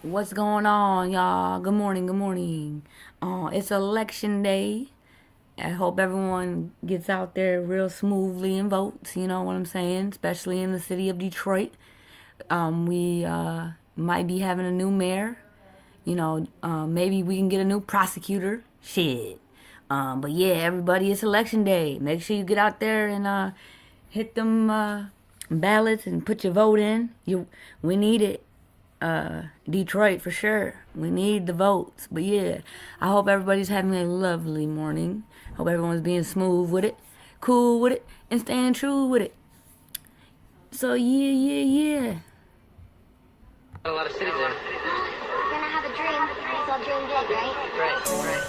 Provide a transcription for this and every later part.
What's going on, y'all? Good morning, good morning. It's election day. I hope everyone gets out there real smoothly and votes, you know what I'm saying? Especially in the city of Detroit. We might be having a new mayor. Maybe we can get a new prosecutor. Shit. But yeah, everybody, it's election day. Make sure you get out there and hit them ballots and put your vote in. We need it. Detroit for sure. We need the votes. But yeah, I hope everybody's having a lovely morning. Hope everyone's being smooth with it, cool with it, and staying true with it. So yeah. A lot of cities there. You're gonna have a dream, so dream big, right? Right.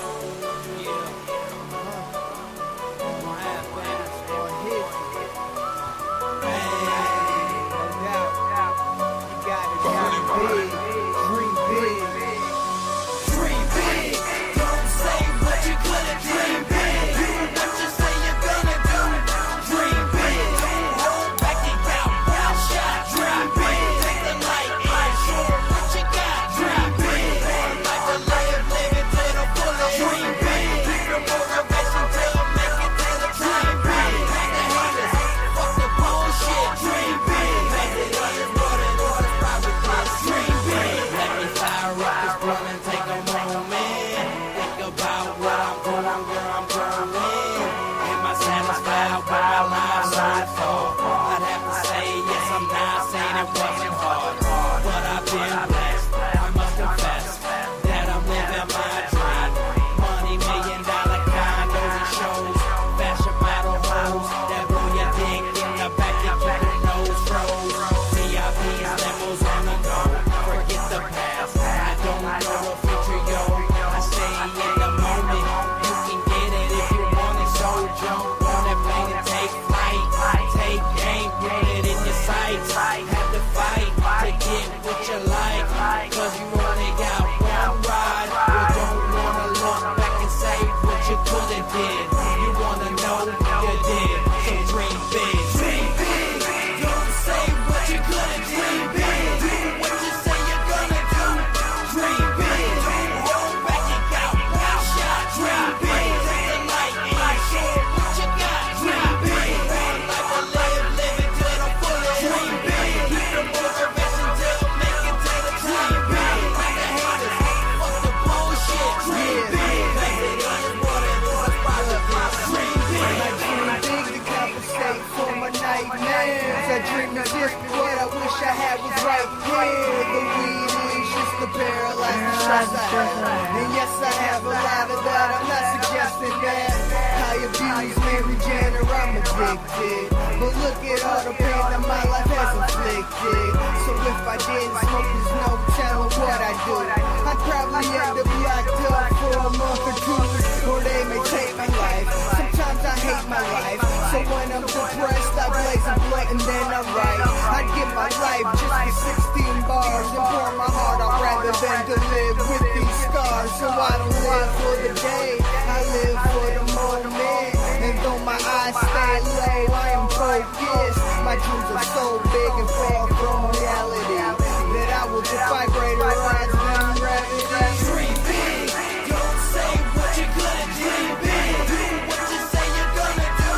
I dream of this, but what I wish I had was right here. The weed is just to paralyze the stress I have. And yes, I have a lot of that. I'm not suggesting that I abuse Mary Jane or I'm addicted. But look at all the pain that my life has inflicted. So if I didn't smoke, there's no telling what I do. I'd probably end up locked up for a month or two, or they may take my life. Sometimes I hate my life, so when I'm depressed, I blaze a blunt and then I write. I'd give my life just for 16 bars and pour my heart out rather than to live with these scars. So I don't live for the day, I live for the moment. And though my eyes stay low, I am focused. My dreams are so big and far from reality that I will defy greater odds than gravity. Dream big, don't say what you're gonna dream big. Do what you say you're gonna do.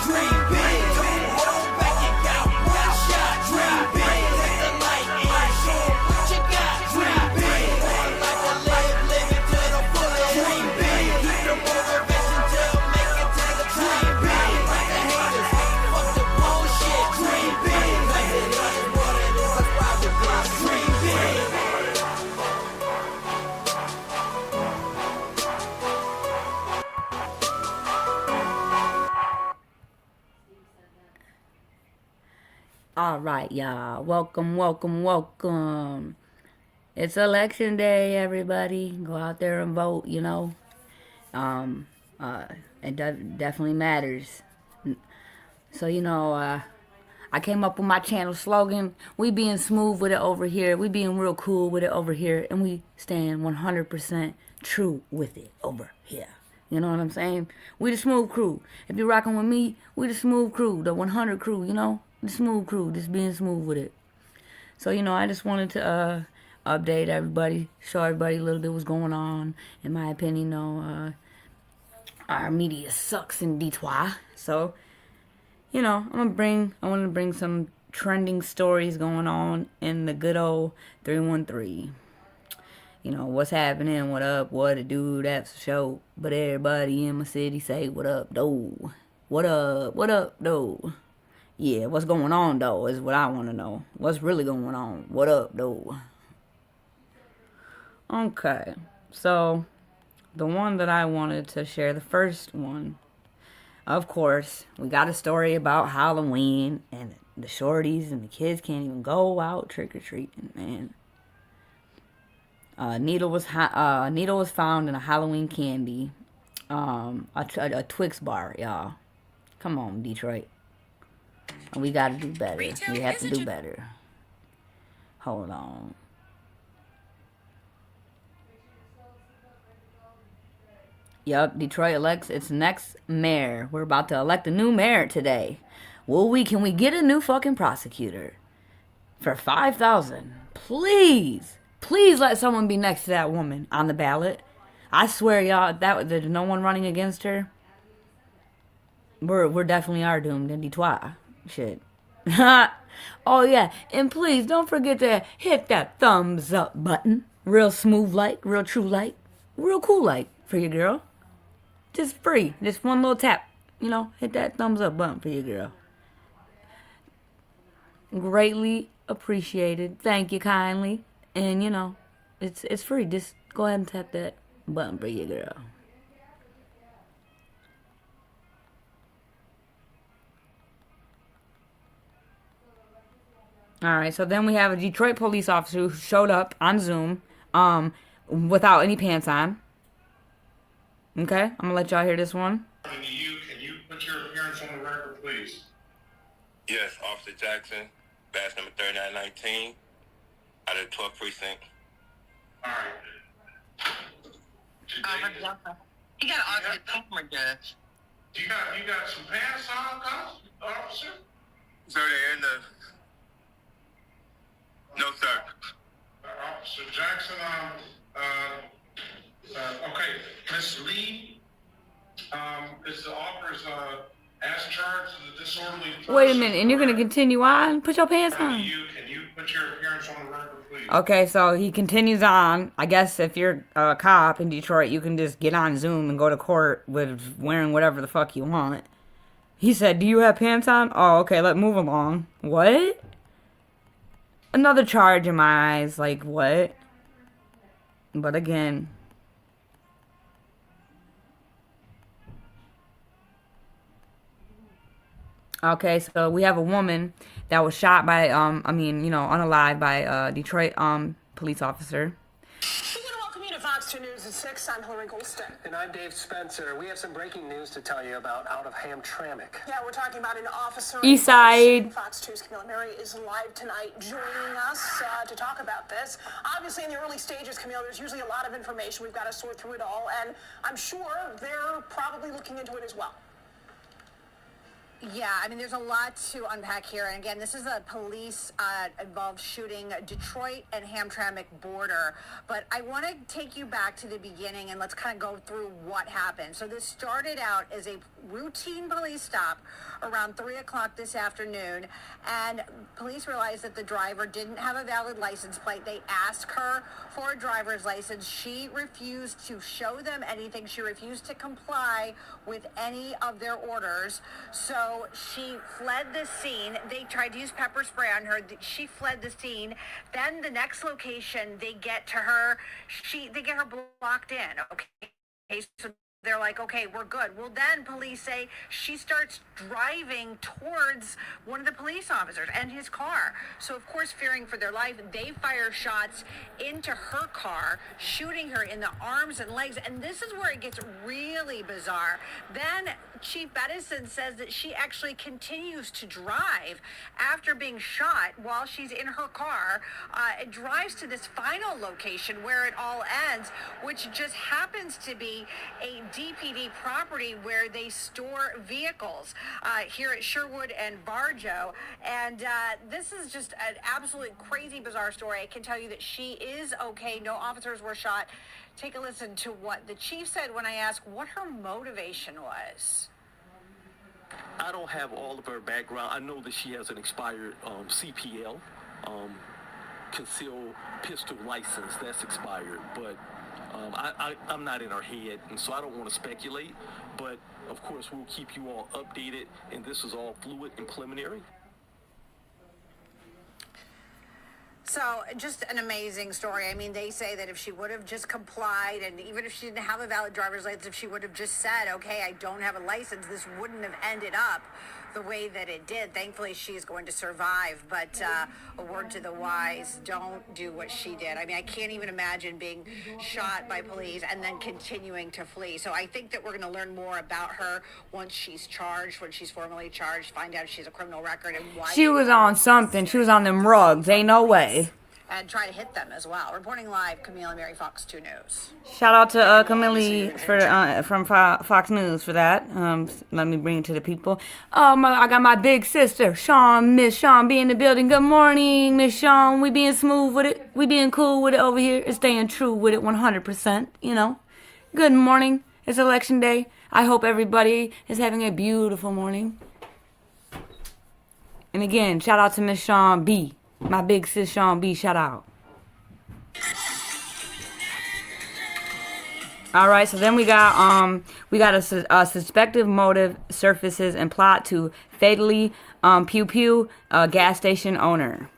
Dream big, don't hold back, you got one shot. Dream big, take the light and show what you got. Dream big, one life to live it to the fullest. Dream big, keep the motivation till make it to the dream big. Like the haters, fuck the bullshit. Dream big, like it is what it is. That's why we dream big. All right, y'all. Welcome. It's election day, everybody. Go out there and vote, you know. It definitely matters. So, I came up with my channel slogan. We being smooth with it over here. We being real cool with it over here. And we staying 100% true with it over here. You know what I'm saying? We the smooth crew. If you're rocking with me, we the smooth crew. The 100 crew, you know? The smooth crew. Just being smooth with it. So, I just wanted to update everybody, show everybody a little bit what's going on. In my opinion, our media sucks in Detroit. So, I want to bring some trending stories going on in the good old 313. What's happening, what up, what to do, that's a show. But everybody in my city say, what up, though? What up, though? Yeah, what's going on, though, is what I want to know. What's really going on? What up, though? Okay, so the one that I wanted to share, the first one, of course, we got a story about Halloween and the shorties and the kids can't even go out trick-or-treating, man. Needle was found in a Halloween candy, a Twix bar, y'all. Come on, Detroit. We gotta do better. We have to do better. Hold on. Yup, Detroit elects its next mayor. We're about to elect a new mayor today. Can we get a new fucking prosecutor? For $5,000. Please. Please let someone be next to that woman on the ballot. I swear, y'all, there's no one running against her. We're definitely are doomed in Detroit. Shit. Oh yeah, and please don't forget to hit that thumbs up button. Real smooth like, real true like, real cool like for your girl. Just free, just one little tap. Hit that thumbs up button for your girl. Greatly appreciated. Thank you kindly. And it's free. Just go ahead and tap that button for your girl. Alright, so then we have a Detroit police officer who showed up on Zoom, without any pants on. Okay, I'm gonna let y'all hear this one. Can you put your appearance on the record, please? Yes, Officer Jackson, badge number 3919, out of the 12th precinct. All right. You got to ask the customer, Judge. You got some pants on, officer? Sir, they're in the... No, sir. Officer Jackson, okay, Miss Lee, is the officer's as charged of the disorderly person. Wait a minute, and you're gonna continue on? Put your pants on. Can you put your appearance on the record, please? Okay, so he continues on. I guess if you're a cop in Detroit, you can just get on Zoom and go to court with wearing whatever the fuck you want. He said, do you have pants on? Oh, okay, let's move along. What? Another charge in my eyes, like, what? But again... Okay, so we have a woman that was shot by, unalived by a Detroit police officer. We want to welcome you to Fox 2 News at 6. I'm Hillary Goldstein. And I'm Dave Spencer. We have some breaking news to tell you about out of Hamtramck. Yeah, we're talking about an officer. East Side. Fox 2's Camilla Mary is live tonight joining us to talk about this. Obviously, in the early stages, Camilla, there's usually a lot of information. We've got to sort through it all, and I'm sure they're probably looking into it as well. Yeah, I mean, there's a lot to unpack here. And again, this is a police-involved shooting, Detroit and Hamtramck border. But I want to take you back to the beginning and let's kind of go through what happened. So this started out as a routine police stop around 3 o'clock this afternoon. And police realized that the driver didn't have a valid license plate. They asked her for a driver's license. She refused to show them anything. She refused to comply with any of their orders. So she fled the scene. They tried to use pepper spray on her. She fled the scene. Then the next location, they get to her. They get her blocked in. Okay, so they're like, okay, we're good. Well, then police say she starts driving towards one of the police officers and his car. So, of course, fearing for their life, they fire shots into her car, shooting her in the arms and legs. And this is where it gets really bizarre. Then Chief Bedison says that she actually continues to drive after being shot while she's in her car. It drives to this final location where it all ends, which just happens to be a DPD property where they store vehicles here at Sherwood and Barjo. And this is just an absolutely crazy, bizarre story. I can tell you that she is okay. No officers were shot. Take a listen to what the chief said when I asked what her motivation was. I don't have all of her background. I know that she has an expired CPL, concealed pistol license. That's expired, but I'm not in her head, and so I don't want to speculate. But of course, we'll keep you all updated, and this is all fluid and preliminary. So just an amazing story. I mean, they say that if she would have just complied, and even if she didn't have a valid driver's license, if she would have just said, okay, I don't have a license, this wouldn't have ended up the way that it did. Thankfully, she is going to survive. But a word to the wise, don't do what she did. I mean, I can't even imagine being shot by police and then continuing to flee. So I think that we're going to learn more about her once she's charged, when she's formally charged, find out if she's a criminal record and why. She was on something. She was on them rugs. Ain't no way. And try to hit them as well. Reporting live, Camille and Mary, Fox 2 News. Shout out to Camille from Fox News for that. Let me bring it to the people. I got my big sister, Miss Sean, be in the building. Good morning, Miss Sean. We being smooth with it. We being cool with it over here. And staying true with it 100%, you know. Good morning. It's election day. I hope everybody is having a beautiful morning. And again, shout out to Miss Sean B. My big sis Sean B, shout out. All right, so then we got a suspected motive surfaces and plot to fatally pew pew a gas station owner.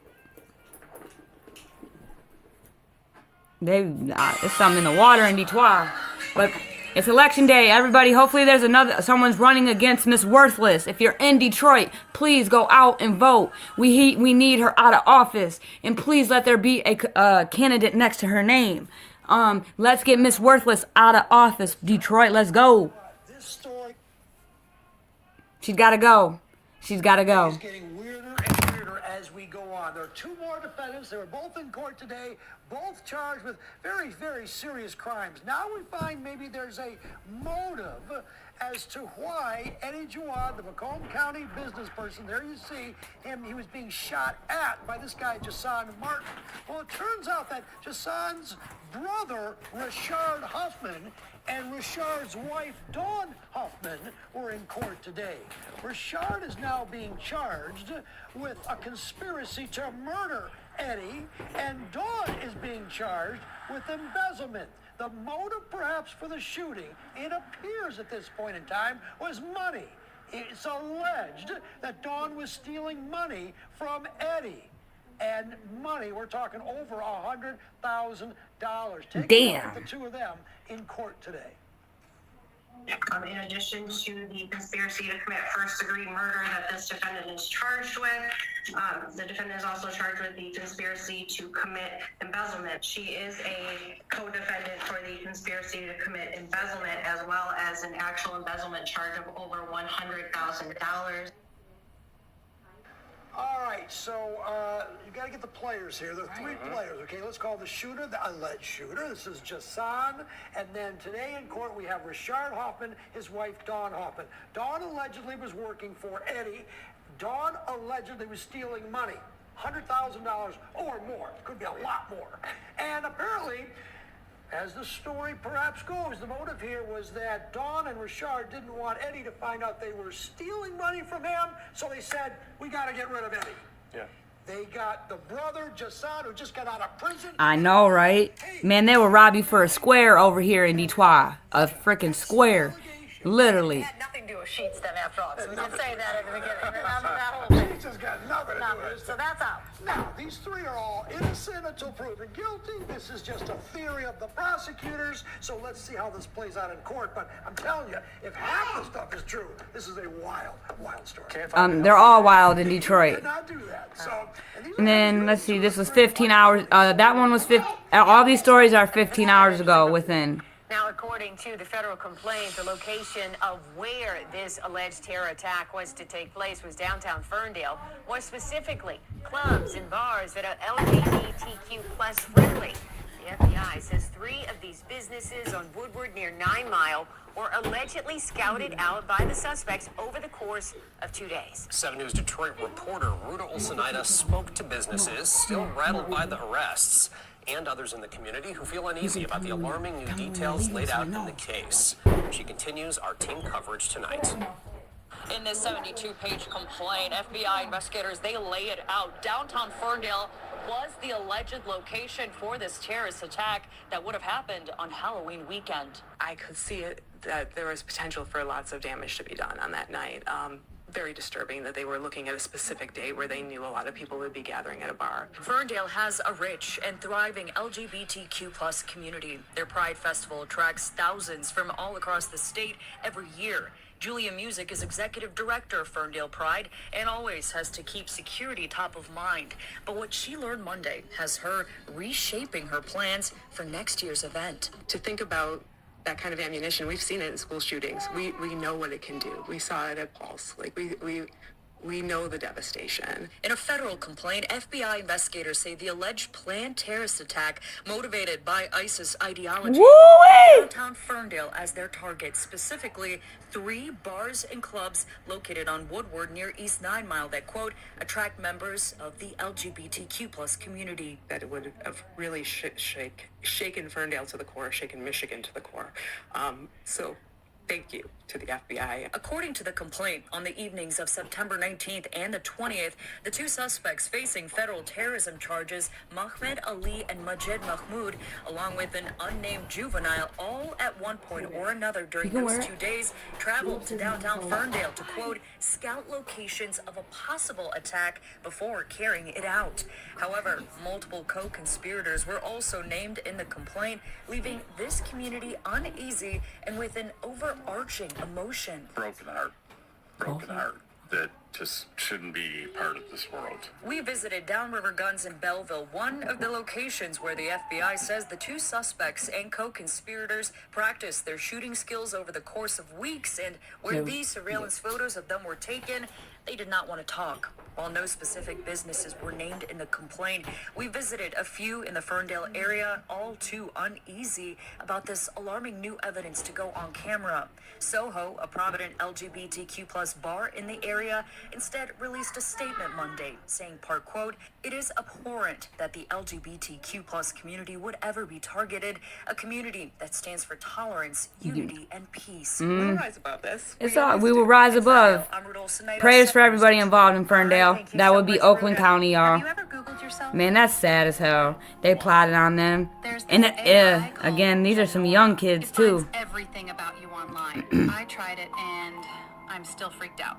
It's something in the water in Detroit, but it's election day, everybody. Hopefully there's someone's running against Miss Worthless. If you're in Detroit, please go out and vote. We need her out of office. And please let there be a candidate next to her name. Let's get Miss Worthless out of office, Detroit. Let's go. This story. She's got to go. She's got to go. It's getting weirder and weirder as we go on. There are two more defendants. They were both in court today, both charged with very, very serious crimes. Now we find maybe there's a motive as to why Eddie Jawad, the Macomb County business person, there you see him, he was being shot at by this guy, Jason Martin. Well, it turns out that Jason's brother, Richard Huffman, and Richard's wife, Dawn Huffman, were in court today. Richard is now being charged with a conspiracy to murder Eddie, and Dawn is being charged with embezzlement. The motive, perhaps, for the shooting, it appears at this point in time, was money. It's alleged that Dawn was stealing money from Eddie. And money, we're talking over $100,000. Take a look at the two of them in court today. In addition to the conspiracy to commit first-degree murder that this defendant is charged with, the defendant is also charged with the conspiracy to commit embezzlement. She is a co-defendant for the conspiracy to commit embezzlement, as well as an actual embezzlement charge of over $100,000. All right, so you got to get the players here. There are three players, okay? Let's call the shooter, the alleged shooter. This is Jason. And then today in court, we have Richard Hoffman, his wife, Dawn Hoffman. Dawn allegedly was working for Eddie. Dawn allegedly was stealing money, $100,000 or more. Could be a lot more. And apparently, as the story perhaps goes, the motive here was that Dawn and Richard didn't want Eddie to find out they were stealing money from him, so they said, we got to get rid of Eddie. Yeah. They got the brother, Jason, who just got out of prison. I know, right? Man, they will rob you for a square over here in Detroit. A freaking square. Literally. It had nothing to do with Sheets then, after all. So we did say that at the beginning. That whole thing. Sheets has got nothing to do with it. So that's out. Now, these three are all innocent until proven guilty. This is just a theory of the prosecutors, so let's see how this plays out in court. But I'm telling you, if half the stuff is true, this is a wild, wild story. They're all wild in Detroit. Did not do that. So, And then, let's see, this was 15 hours. That one was 15. All these stories are 15 hours ago within. Now, according to the federal complaint, the location of where this alleged terror attack was to take place was downtown Ferndale. More specifically, clubs and bars that are LGBTQ plus friendly. The FBI says 3 of these businesses on Woodward near 9 Mile were allegedly scouted out by the suspects over the course of 2 days. 7 News Detroit reporter Ruta Olsenida spoke to businesses still rattled by the arrests and others in the community who feel uneasy about the alarming new details laid out in the case. She continues our team coverage tonight. In this 72-page complaint, FBI investigators, they lay it out. Downtown Ferndale was the alleged location for this terrorist attack that would have happened on Halloween weekend. I could see it, that there was potential for lots of damage to be done on that night. Very disturbing that they were looking at a specific day where they knew a lot of people would be gathering at a bar. Ferndale has a rich and thriving LGBTQ plus community. Their Pride Festival attracts thousands from all across the state every year. Julia Music is executive director of Ferndale Pride and always has to keep security top of mind. But what she learned Monday has her reshaping her plans for next year's event. To think about that kind of ammunition, we've seen it in school shootings. We know what it can do. We saw it at Pulse. Like we know the devastation. In a federal complaint, FBI investigators say the alleged planned terrorist attack motivated by ISIS ideology downtown Ferndale as their target, specifically 3 bars and clubs located on Woodward near East 9 Mile that, quote, attract members of the LGBTQ plus community. That it would have really shaken Ferndale to the core, shaken Michigan to the core. So thank you to the FBI. According to the complaint, on the evenings of September 19th and the 20th, the 2 suspects facing federal terrorism charges, Mahmoud Ali and Majid Mahmoud, along with an unnamed juvenile, all at one point or another during those 2 days, traveled to downtown Ferndale to, quote, scout locations of a possible attack before carrying it out. However, multiple co-conspirators were also named in the complaint, leaving this community uneasy and with an overarching emotion. Broken heart that just shouldn't be part of this world. We visited Downriver Guns in Belleville, one of the locations where the FBI says the 2 suspects and co-conspirators practiced their shooting skills over the course of weeks, and where these surveillance photos of them were taken, they did not want to talk. While no specific businesses were named in the complaint, we visited a few in the Ferndale area, all too uneasy about this alarming new evidence to go on camera. Soho, a prominent LGBTQ plus bar in the area, instead released a statement Monday saying, part quote, it is abhorrent that the LGBTQ plus community would ever be targeted, a community that stands for tolerance, unity, and peace. We'll rise above this. It's all, we will rise above. Prayers for everybody involved in Ferndale. That would be Oakland County, y'all. Have you ever Googled yourself? Man, that's sad as hell. They plotted on them. And again, these are some young kids too. Everything about you online. I tried it and I'm still freaked out.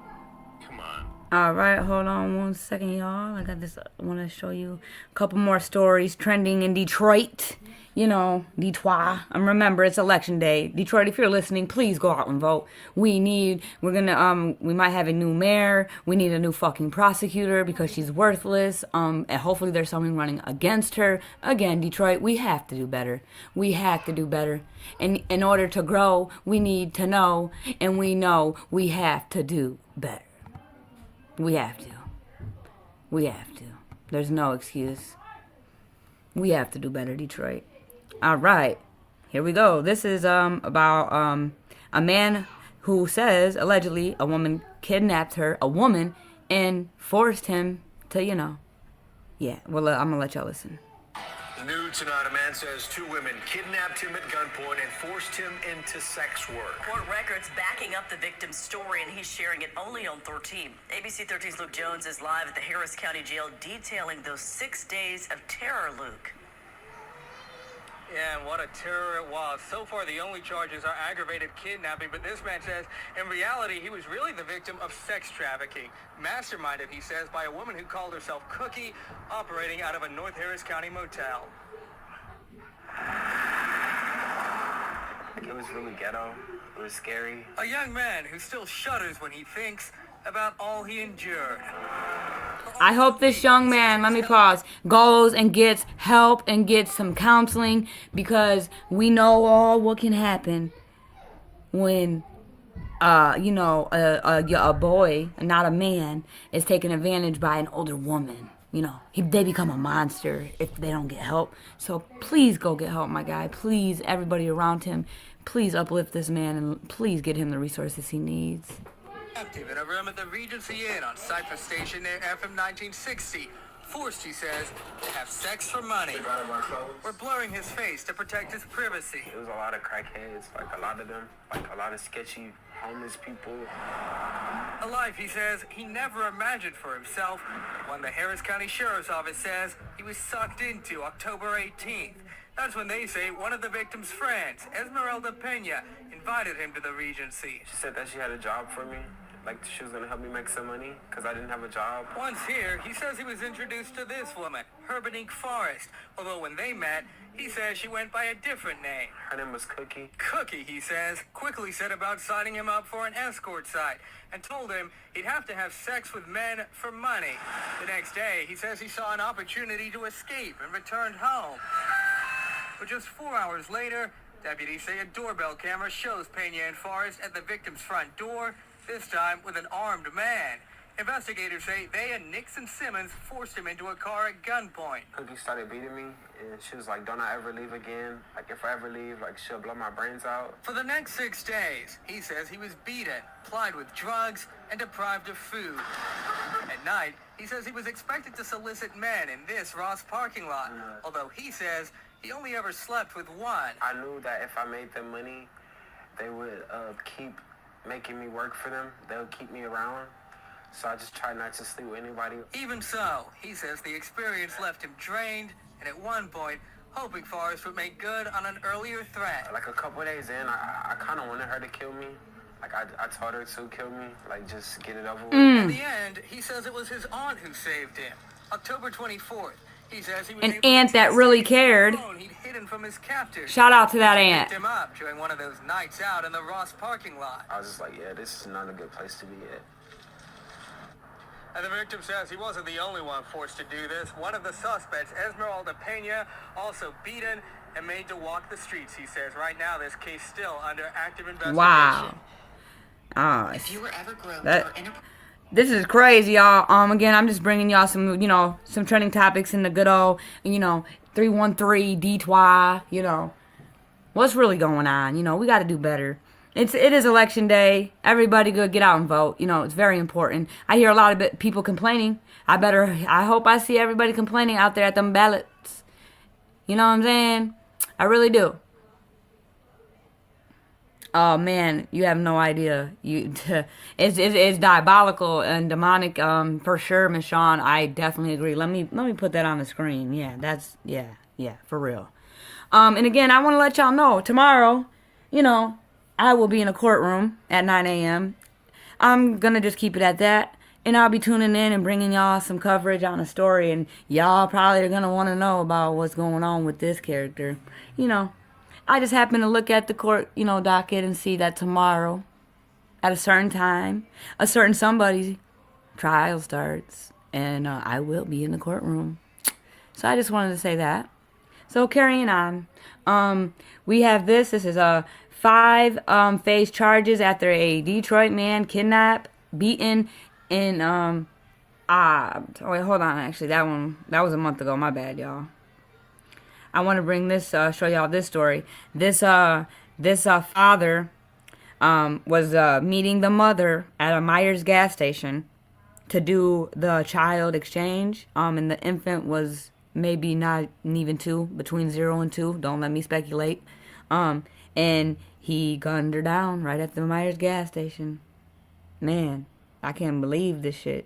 Come on. All right, hold on one second, y'all. I got this. I want to show you a couple more stories trending in Detroit. You know, Detroit. Remember, it's election day. Detroit, if you're listening, please go out and vote. We might have a new mayor. We need a new fucking prosecutor because she's worthless. And hopefully there's someone running against her. Again, Detroit, we have to do better. We have to do better. And in order to grow, we need to know, and we know we have to do better. We have to. We have to. There's no excuse. We have to do better, Detroit. All right. Here we go. This is about a man who says allegedly a woman kidnapped a woman and forced him to, yeah. Well, I'm going to let y'all listen. New tonight, a man says 2 women kidnapped him at gunpoint and forced him into sex work. Court records backing up the victim's story, and he's sharing it only on 13. ABC 13's Luke Jones is live at the Harris County Jail detailing those 6 days of terror, Luke. Yeah, and what a terror it was. So far, the only charges are aggravated kidnapping, but this man says, in reality, he was really the victim of sex trafficking. Masterminded, he says, by a woman who called herself Cookie, operating out of a North Harris County motel. It was really ghetto. It was scary. A young man who still shudders when he thinks about all he endured. I hope this young man, let me pause, goes and gets help and gets some counseling, because we know all what can happen when a boy, not a man, is taken advantage by an older woman. They become a monster if they don't get help. So please go get help, my guy. Please, everybody around him, please uplift this man and please get him the resources he needs. Active in a room at the Regency Inn on Cypress Station near FM 1960. Forced, he says, to have sex for money. We're blurring his face to protect his privacy. It was a lot of crackheads, like a lot of them, like a lot of sketchy homeless people. A life, he says, he never imagined for himself. One the Harris County Sheriff's Office says he was sucked into October 18th. That's when they say one of the victim's friends, Esmeralda Pena, invited him to the Regency. She said that she had a job for me. Like she was going to help me make some money because I didn't have a job. Once here, he says he was introduced to this woman, Herbanique Forrest. Although when they met, he says she went by a different name. Her name was Cookie. Cookie, he says, quickly said about signing him up for an escort site and told him he'd have to have sex with men for money. The next day, he says he saw an opportunity to escape and returned home. But just 4 hours later, deputies say a doorbell camera shows Pena and Forrest at the victim's front door, this time with an armed man. Investigators say they and Nixon Simmons forced him into a car at gunpoint. Cookie started beating me, and she was like, don't I ever leave again. Like, if I ever leave, like, she'll blow my brains out. For the next 6 days, he says he was beaten, plied with drugs, and deprived of food. At night, he says he was expected to solicit men in this Ross parking lot, although he says he only ever slept with one. I knew that if I made them money, they would keep making me work for them. They would keep me around. So I just tried not to sleep with anybody. Even so, he says the experience left him drained, and at one point, hoping Forrest would make good on an earlier threat. Like a couple of days in, I kind of wanted her to kill me. Like I told her to kill me, like just get it over with. In the end, he says it was his aunt who saved him. October 24th, he says he was An aunt that really cared. he'd hidden from his captors. Shout out to that aunt. Picked him up during one of those nights out in the Ross parking lot. I was just like, yeah, this is not a good place to be at. And the victim says he wasn't the only one forced to do this. One of the suspects, Esmeralda Pena, also beaten and made to walk the streets, he says. Right now, this case still under active investigation. Wow. If you were ever groomed this is crazy, y'all. Again, I'm just bringing y'all some, some trending topics in the good old, 313, Detroit, what's really going on. We got to do better. It is election day. Everybody go get out and vote. It's very important. I hear a lot of people complaining. I hope I see everybody complaining out there at them ballots. You know what I'm saying? I really do. Oh man, you have no idea. It's diabolical and demonic, for sure, Miss Shawn. I definitely agree. Let me put that on the screen. Yeah, for real. And again, I want to let y'all know tomorrow, I will be in a courtroom at 9 a.m. I'm gonna just keep it at that, and I'll be tuning in and bringing y'all some coverage on a story, and y'all probably are gonna want to know about what's going on with this character. I just happen to look at the court, docket and see that tomorrow, at a certain time, a certain somebody's trial starts, and I will be in the courtroom. So I just wanted to say that. So carrying on, we have this. This is 5 face charges after a Detroit man kidnapped, beaten in wait, hold on. Actually, that was a month ago. My bad, y'all. I want to bring this, show y'all this story. This father was meeting the mother at a Myers gas station to do the child exchange. And the infant was maybe not even 2, between 0 and 2. Don't let me speculate. And he gunned her down right at the Myers gas station. Man, I can't believe this shit.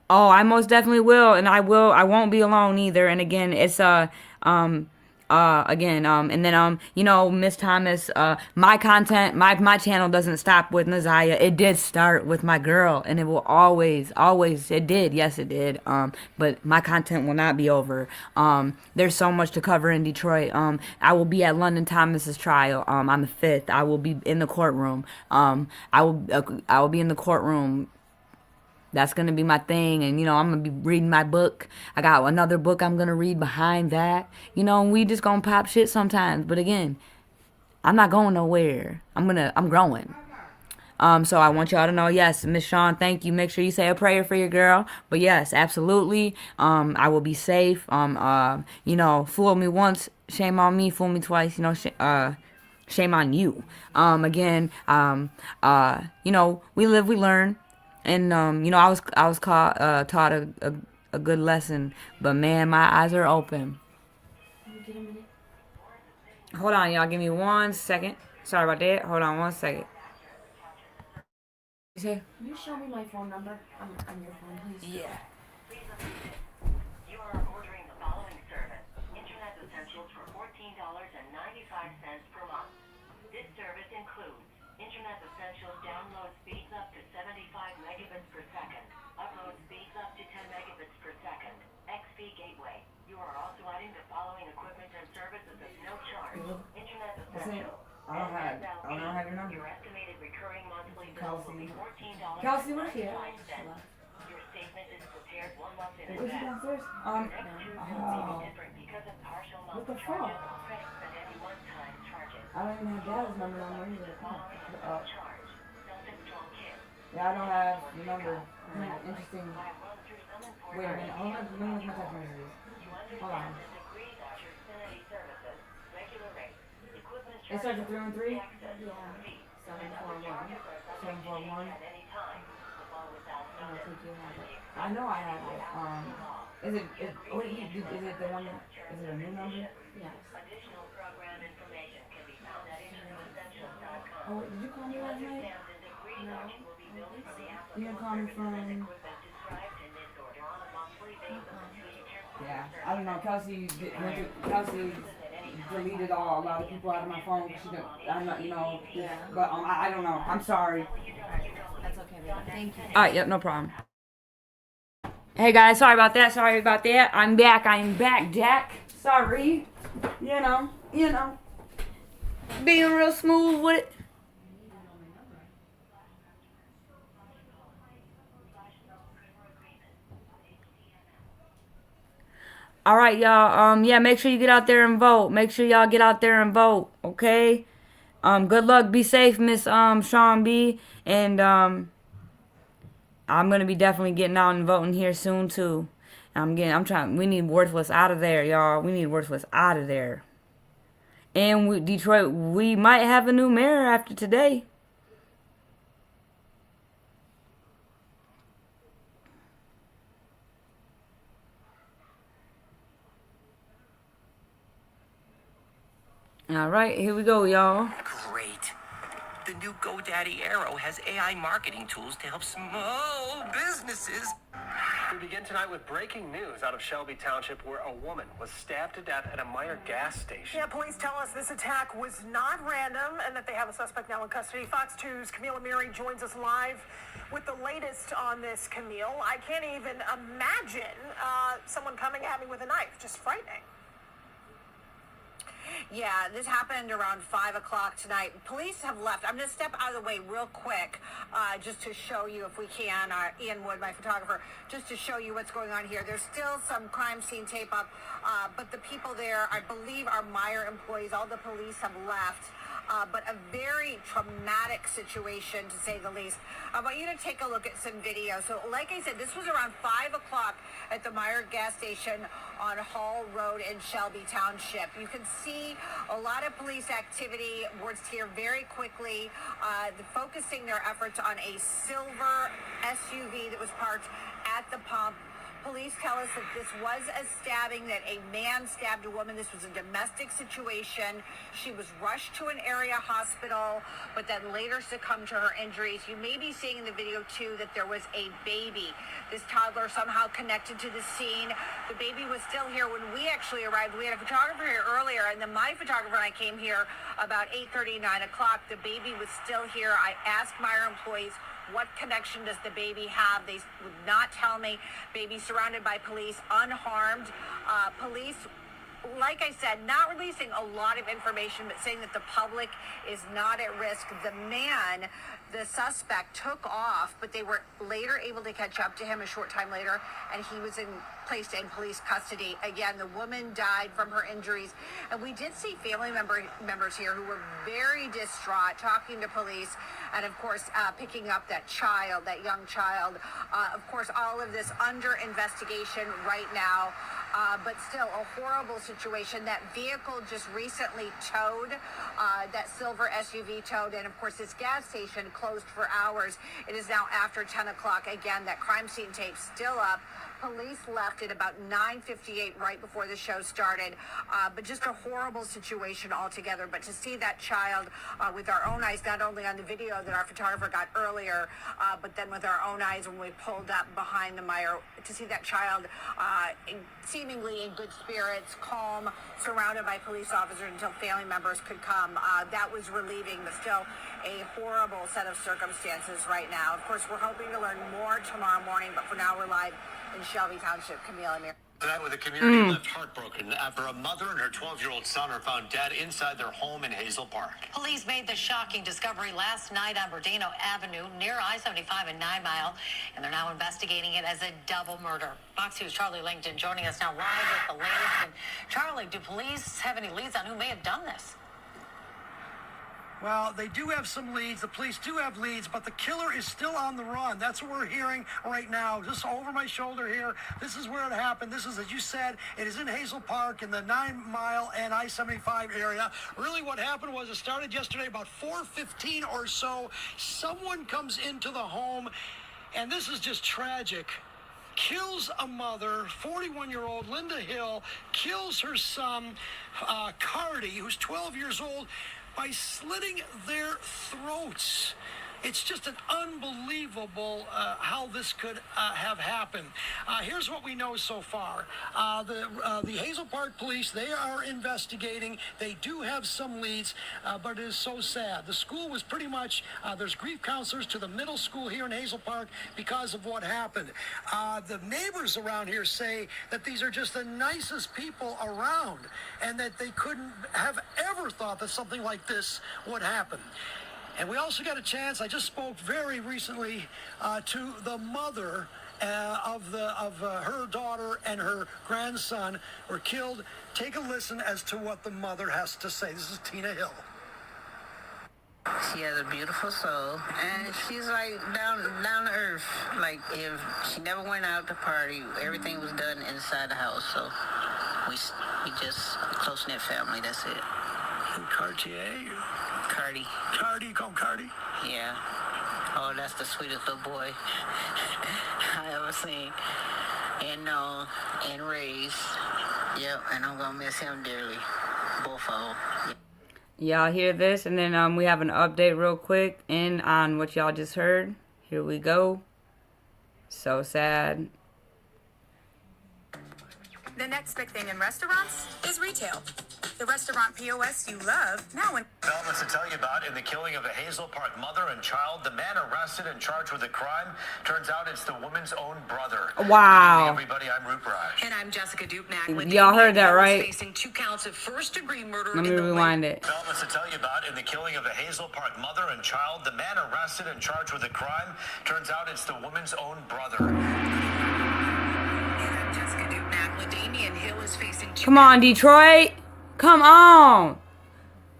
Oh, I most definitely will, and I won't be alone either. And again, it's Again, and then, Miss Thomas, my content, my channel doesn't stop with Naziah. It did start with my girl, and it will always, it did. Yes, it did. But my content will not be over. There's so much to cover in Detroit. I will be at London Thomas's trial, on the 5th. I will be in the courtroom. I will be in the courtroom. That's going to be my thing. And, I'm going to be reading my book. I got another book I'm going to read behind that. And we just going to pop shit sometimes. But again, I'm not going nowhere. I'm growing. So I want y'all to know, yes, Miss Sean, thank you. Make sure you say a prayer for your girl. But yes, absolutely. I will be safe. Fool me once, shame on me. Fool me twice, shame on you. Again, we live, we learn. And I was taught a good lesson, but man, my eyes are open. Hold on, y'all, give me 1 second. Sorry about that. Hold on 1 second. Can you show me my phone number on your phone, please? Yeah. You are ordering the following service: Internet Essentials for $14.95 per month. This service includes Internet Essentials download speeds up to 75 megabits per second, upload speeds up to 10 megabits per second, XP gateway. You are also adding the following equipment and services at no charge: Internet Essentials. I don't have your number. Your estimated recurring monthly bill will be $14.95. Kelsey, where's she at? Your statement is prepared 1 month in Is she advance. downstairs? Your next two bills may be different because of partial What the monthly fuck? charges or fixed and any one-time charges. I don't even have Dad's number on there either. Charge. Self-install kit. Yeah, I don't have your number. Interesting. Wait a minute. Hold on. Let me look at my text messages. Hold on. It starts with 313? Yeah. 741. 741. I don't think you have it. I know I have it. Is it the one? Is it a new number? Yes. Additional program information can be found at internetessentials.com. Oh, wait, did you call me last night? No. You didn't call me from... Yeah, I don't know. Kelsey deleted a lot of people out of my phone. She don't, I'm not, Yeah. But I don't know. I'm sorry. That's okay, baby. Thank you. All right, yep, no problem. Hey guys, sorry about that. I'm back, Jack. Sorry. Being real smooth with it. All right, y'all. Yeah, make sure you get out there and vote. Okay? Good luck. Be safe, Miss Sean B. And I'm gonna be definitely getting out and voting here soon too. We need Worthless out of there, y'all. We need Worthless out of there. And Detroit, we might have a new mayor after today. All right, here we go, y'all. Great. The new GoDaddy Arrow has AI marketing tools to help small businesses. We begin tonight with breaking news out of Shelby Township, where a woman was stabbed to death at a Meyer gas station. Yeah, police tell us this attack was not random and that they have a suspect now in custody. Fox 2's Camille Amiri joins us live with the latest on this, Camille. I can't even imagine someone coming at me with a knife. Just frightening. Yeah, this happened around 5 o'clock tonight. Police have left. I'm going to step out of the way real quick just to show you, if we can, Ian Wood, my photographer, just to show you what's going on here. There's still some crime scene tape up, but the people there, I believe, are Meyer employees. All the police have left. But a very traumatic situation, to say the least. I want you to take a look at some video. So, like I said, this was around 5 o'clock at the Meyer gas station on Hall Road in Shelby Township. You can see a lot of police activity. Words here very quickly, focusing their efforts on a silver SUV that was parked at the pump. Police tell us that this was a stabbing, that a man stabbed a woman. This was a domestic situation. She was rushed to an area hospital, but then later succumbed to her injuries. You may be seeing in the video, too, that there was a baby. This toddler somehow connected to the scene. The baby was still here when we actually arrived. We had a photographer here earlier, and then my photographer and I came here about 8:30, 9 o'clock. The baby was still here. I asked Meijer employees, what connection does the baby have? They would not tell me. Baby surrounded by police, unharmed. Police, like I said, not releasing a lot of information, but saying that the public is not at risk. The man, the suspect, took off, but they were later able to catch up to him a short time later, and he was placed in police custody. Again, the woman died from her injuries, and we did see family members here who were very distraught, talking to police, and of course, picking up that child, that young child. Of course, all of this under investigation right now. But still a horrible situation. That vehicle just recently towed, that silver SUV towed, and of course this gas station closed for hours. It is now after 10 o'clock. Again, that crime scene tape still up. Police left at about 9:58 right before the show started. But just a horrible situation altogether. But to see that child with our own eyes, not only on the video that our photographer got earlier, but then with our own eyes when we pulled up behind the Meijer, to see that child seemingly in good spirits, calm, surrounded by police officers until family members could come. That was relieving, but still a horrible set of circumstances right now. Of course, we're hoping to learn more tomorrow morning, but for now we're live in Shelby Township. Camille Amir. Tonight, with the community left heartbroken after a mother and her 12-year-old son are found dead inside their home in Hazel Park. Police made the shocking discovery last night on Bernardino Avenue near I-75 and 9 Mile, and they're now investigating it as a double murder. Fox 2's Charlie Langdon joining us now live with the latest. And Charlie, do police have any leads on who may have done this? Well, they do have some leads. The police do have leads, but the killer is still on the run. That's what we're hearing right now. Just over my shoulder here. This is where it happened. This is, as you said, it is in Hazel Park in the 9 Mile and I-75 area. Really what happened was it started yesterday about 4:15 or so. Someone comes into the home, and this is just tragic. Kills a mother, 41-year-old Linda Hill, kills her son, Cardi, who's 12 years old, by slitting their throats. It's just an unbelievable how this could have happened. Here's what we know so far. The Hazel Park police, they are investigating. They do have some leads, but it is so sad. The school was pretty much, there's grief counselors to the middle school here in Hazel Park because of what happened. The neighbors around here say that these are just the nicest people around and that they couldn't have ever thought that something like this would happen. And we also got a chance, I just spoke very recently to the mother of her daughter and her grandson were killed. Take a listen as to what the mother has to say. This is Tina Hill. She has a beautiful soul, and she's like down to earth. Like, if she never went out to party, everything was done inside the house. So we just a close-knit family, that's it. And Cartier? Cardi. Cardi, you call him Cardi? Yeah. Oh, that's the sweetest little boy I ever seen. And known and raised. Yep, and I'm gonna miss him dearly. Both of them. Y'all hear this? And then we have an update real quick in on what y'all just heard. Here we go. So sad. The next big thing in restaurants is retail. The restaurant POS you love now in Developments to tell you about in the killing of a Hazel Park mother and child. The man arrested and charged with the crime. Turns out it's the woman's own brother. Wow. Good evening, everybody, I'm Roop Raj. And I'm Jessica Dupnack. Y'all heard that, right? Facing 2 counts of first-degree murder. Let me rewind it. Developments to tell you about in the killing of a Hazel Park mother and child. The man arrested and charged with the crime. Turns out it's the woman's own brother. Come on, Detroit. Come on.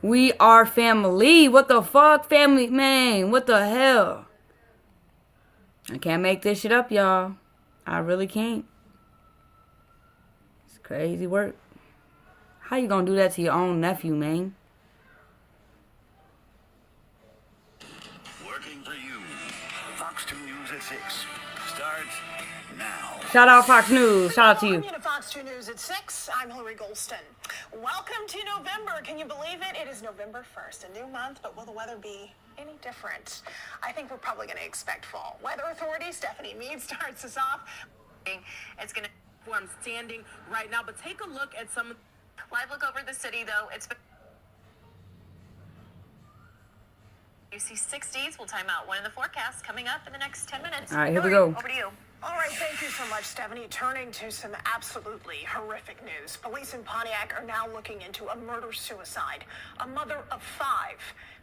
We are family. What the fuck, family? Man, what the hell? I can't make this shit up, y'all. I really can't. It's crazy work. How you gonna do that to your own nephew, man? Working for you. Fox 2 News at 6. Starts now. Shout out Fox News. Shout out to you. Welcome to Fox 2 News at 6. I'm Hillary Golston. Welcome to November. Can you believe it? It is November 1st, a new month, but will the weather be any different? I think we're probably going to expect fall. Weather Authority, Stephanie Mead starts us off. It's going to where I'm standing right now, but take a look at some live look over the city, though. It's been you see 60s. We'll time out one of the forecasts coming up in the next 10 minutes. All right, here we Hillary, go. Over to you. All right, thank you so much, Stephanie. Turning to some absolutely horrific news. Police in Pontiac are now looking into a murder-suicide. A mother of 5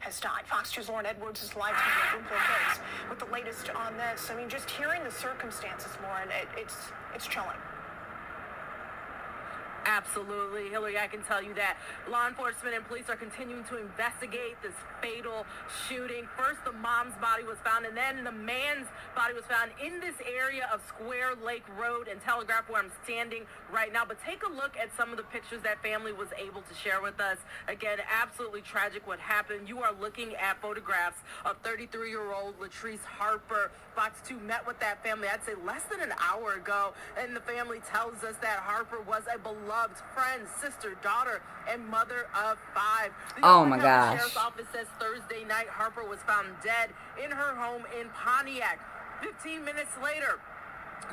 has died. Fox 2's Lauren Edwards is live tonight at Bloomfield Hills with the latest on this. I mean, just hearing the circumstances, Lauren, it's chilling. Absolutely, Hillary, I can tell you that law enforcement and police are continuing to investigate this fatal shooting. First, the mom's body was found, and then the man's body was found in this area of Square Lake Road and Telegraph, where I'm standing right now. But take a look at some of the pictures that family was able to share with us. Again, absolutely tragic what happened. You are looking at photographs of 33-year-old Latrice Harper. Fox 2 met with that family, I'd say less than an hour ago, and the family tells us that Harper was a beloved friend, sister, daughter, and mother of 5. The Oh my County gosh. Sheriff's Office says Thursday night Harper was found dead in her home in Pontiac. 15 minutes later,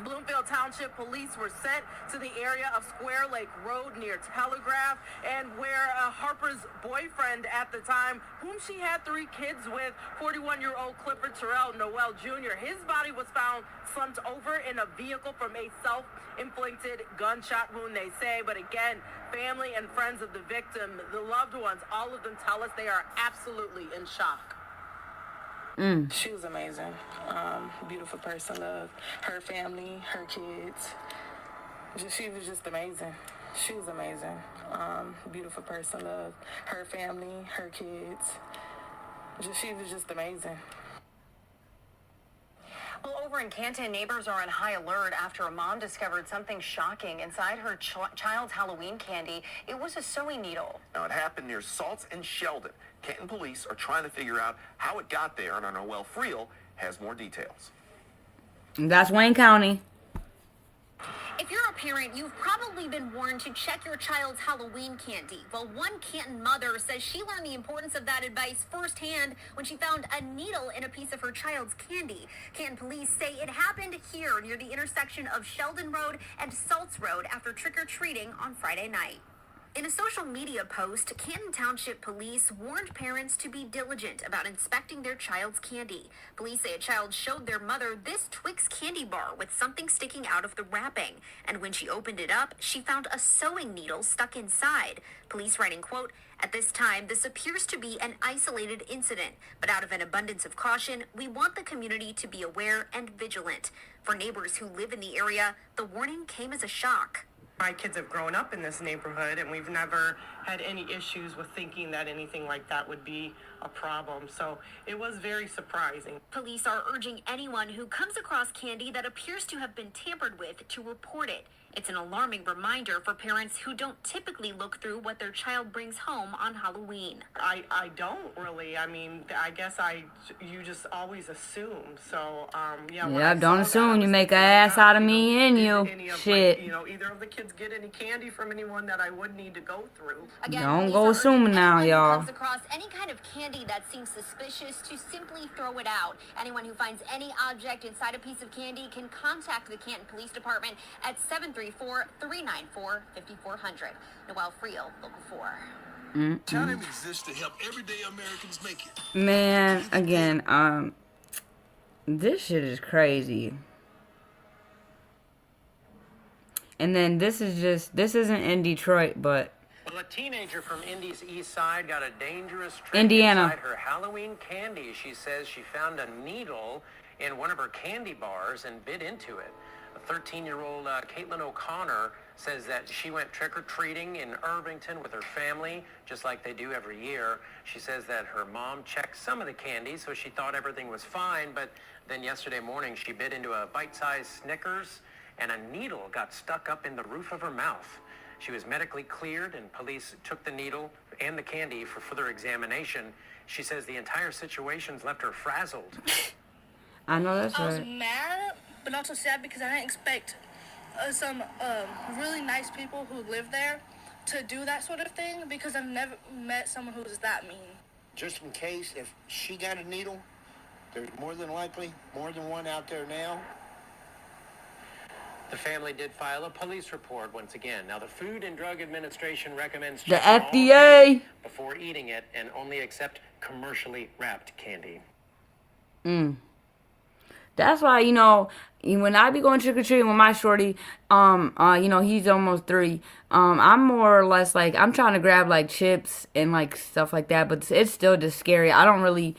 Bloomfield Township police were sent to the area of Square Lake Road near Telegraph, and where Harper's boyfriend at the time, whom she had 3 kids with, 41-year-old Clifford Terrell Noel Jr., his body was found slumped over in a vehicle from a self-inflicted gunshot wound, they say. But again, family and friends of the victim, the loved ones, all of them tell us they are absolutely in shock. She was amazing. Beautiful person, love her family, her kids. She was just amazing. She was amazing. Beautiful person, love her family, her kids. She was just amazing. Well, over in Canton, neighbors are on high alert after a mom discovered something shocking inside her child's Halloween candy. It was a sewing needle. Now, it happened near Salts and Sheldon. Canton police are trying to figure out how it got there, and our Noel Friel has more details. That's Wayne County. If you're a parent, you've probably been warned to check your child's Halloween candy. Well, one Canton mother says she learned the importance of that advice firsthand when she found a needle in a piece of her child's candy. Canton police say it happened here near the intersection of Sheldon Road and Salts Road after trick-or-treating on Friday night. In a social media post, Canton Township Police warned parents to be diligent about inspecting their child's candy. Police say a child showed their mother this Twix candy bar with something sticking out of the wrapping, and when she opened it up, she found a sewing needle stuck inside. Police writing, quote, "At this time, this appears to be an isolated incident, but out of an abundance of caution, we want the community to be aware and vigilant." For neighbors who live in the area, the warning came as a shock. My kids have grown up in this neighborhood, and we've never had any issues with thinking that anything like that would be a problem. So it was very surprising. Police are urging anyone who comes across candy that appears to have been tampered with to report it. It's an alarming reminder for parents who don't typically look through what their child brings home on Halloween. I don't really. I mean, I guess you just always assume. So, yeah. Yeah, don't assume you make an ass out of me and you. Shit. Either of the kids get any candy from anyone that I would need to go through. Again, Don't police go are assuming urging now, anyone who y'all. comes across any kind of candy that seems suspicious to simply throw it out. Anyone who finds any object inside a piece of candy can contact the Canton Police Department at 734-394-5400. Noel Friel, Local 4. Time exists to help everyday Americans make it. Man, again, this shit is crazy. And then this isn't in Detroit, but Well, a teenager from Indy's east side got a dangerous trick Indiana. inside her Halloween candy. She says she found a needle in one of her candy bars and bit into it. A 13-year-old Caitlin O'Connor says that she went trick-or-treating in Irvington with her family, just like they do every year. She says that her mom checked some of the candy, so she thought everything was fine, but then yesterday morning she bit into a bite-sized Snickers, and a needle got stuck up in the roof of her mouth. She was medically cleared, and police took the needle and the candy for further examination. She says the entire situation's left her frazzled. I know that's I was right. mad, but also sad because I didn't expect some really nice people who live there to do that sort of thing because I've never met someone who's that mean. Just in case, if she got a needle, there's more than likely more than one out there now. The family did file a police report once again. Now, the Food and Drug Administration recommends The checking all FDA. candy before eating it and only accept commercially wrapped candy. That's why, when I be going trick-or-treating with my shorty, he's almost 3. I'm more or less like, I'm trying to grab like chips and like stuff like that, but it's still just scary. I don't really,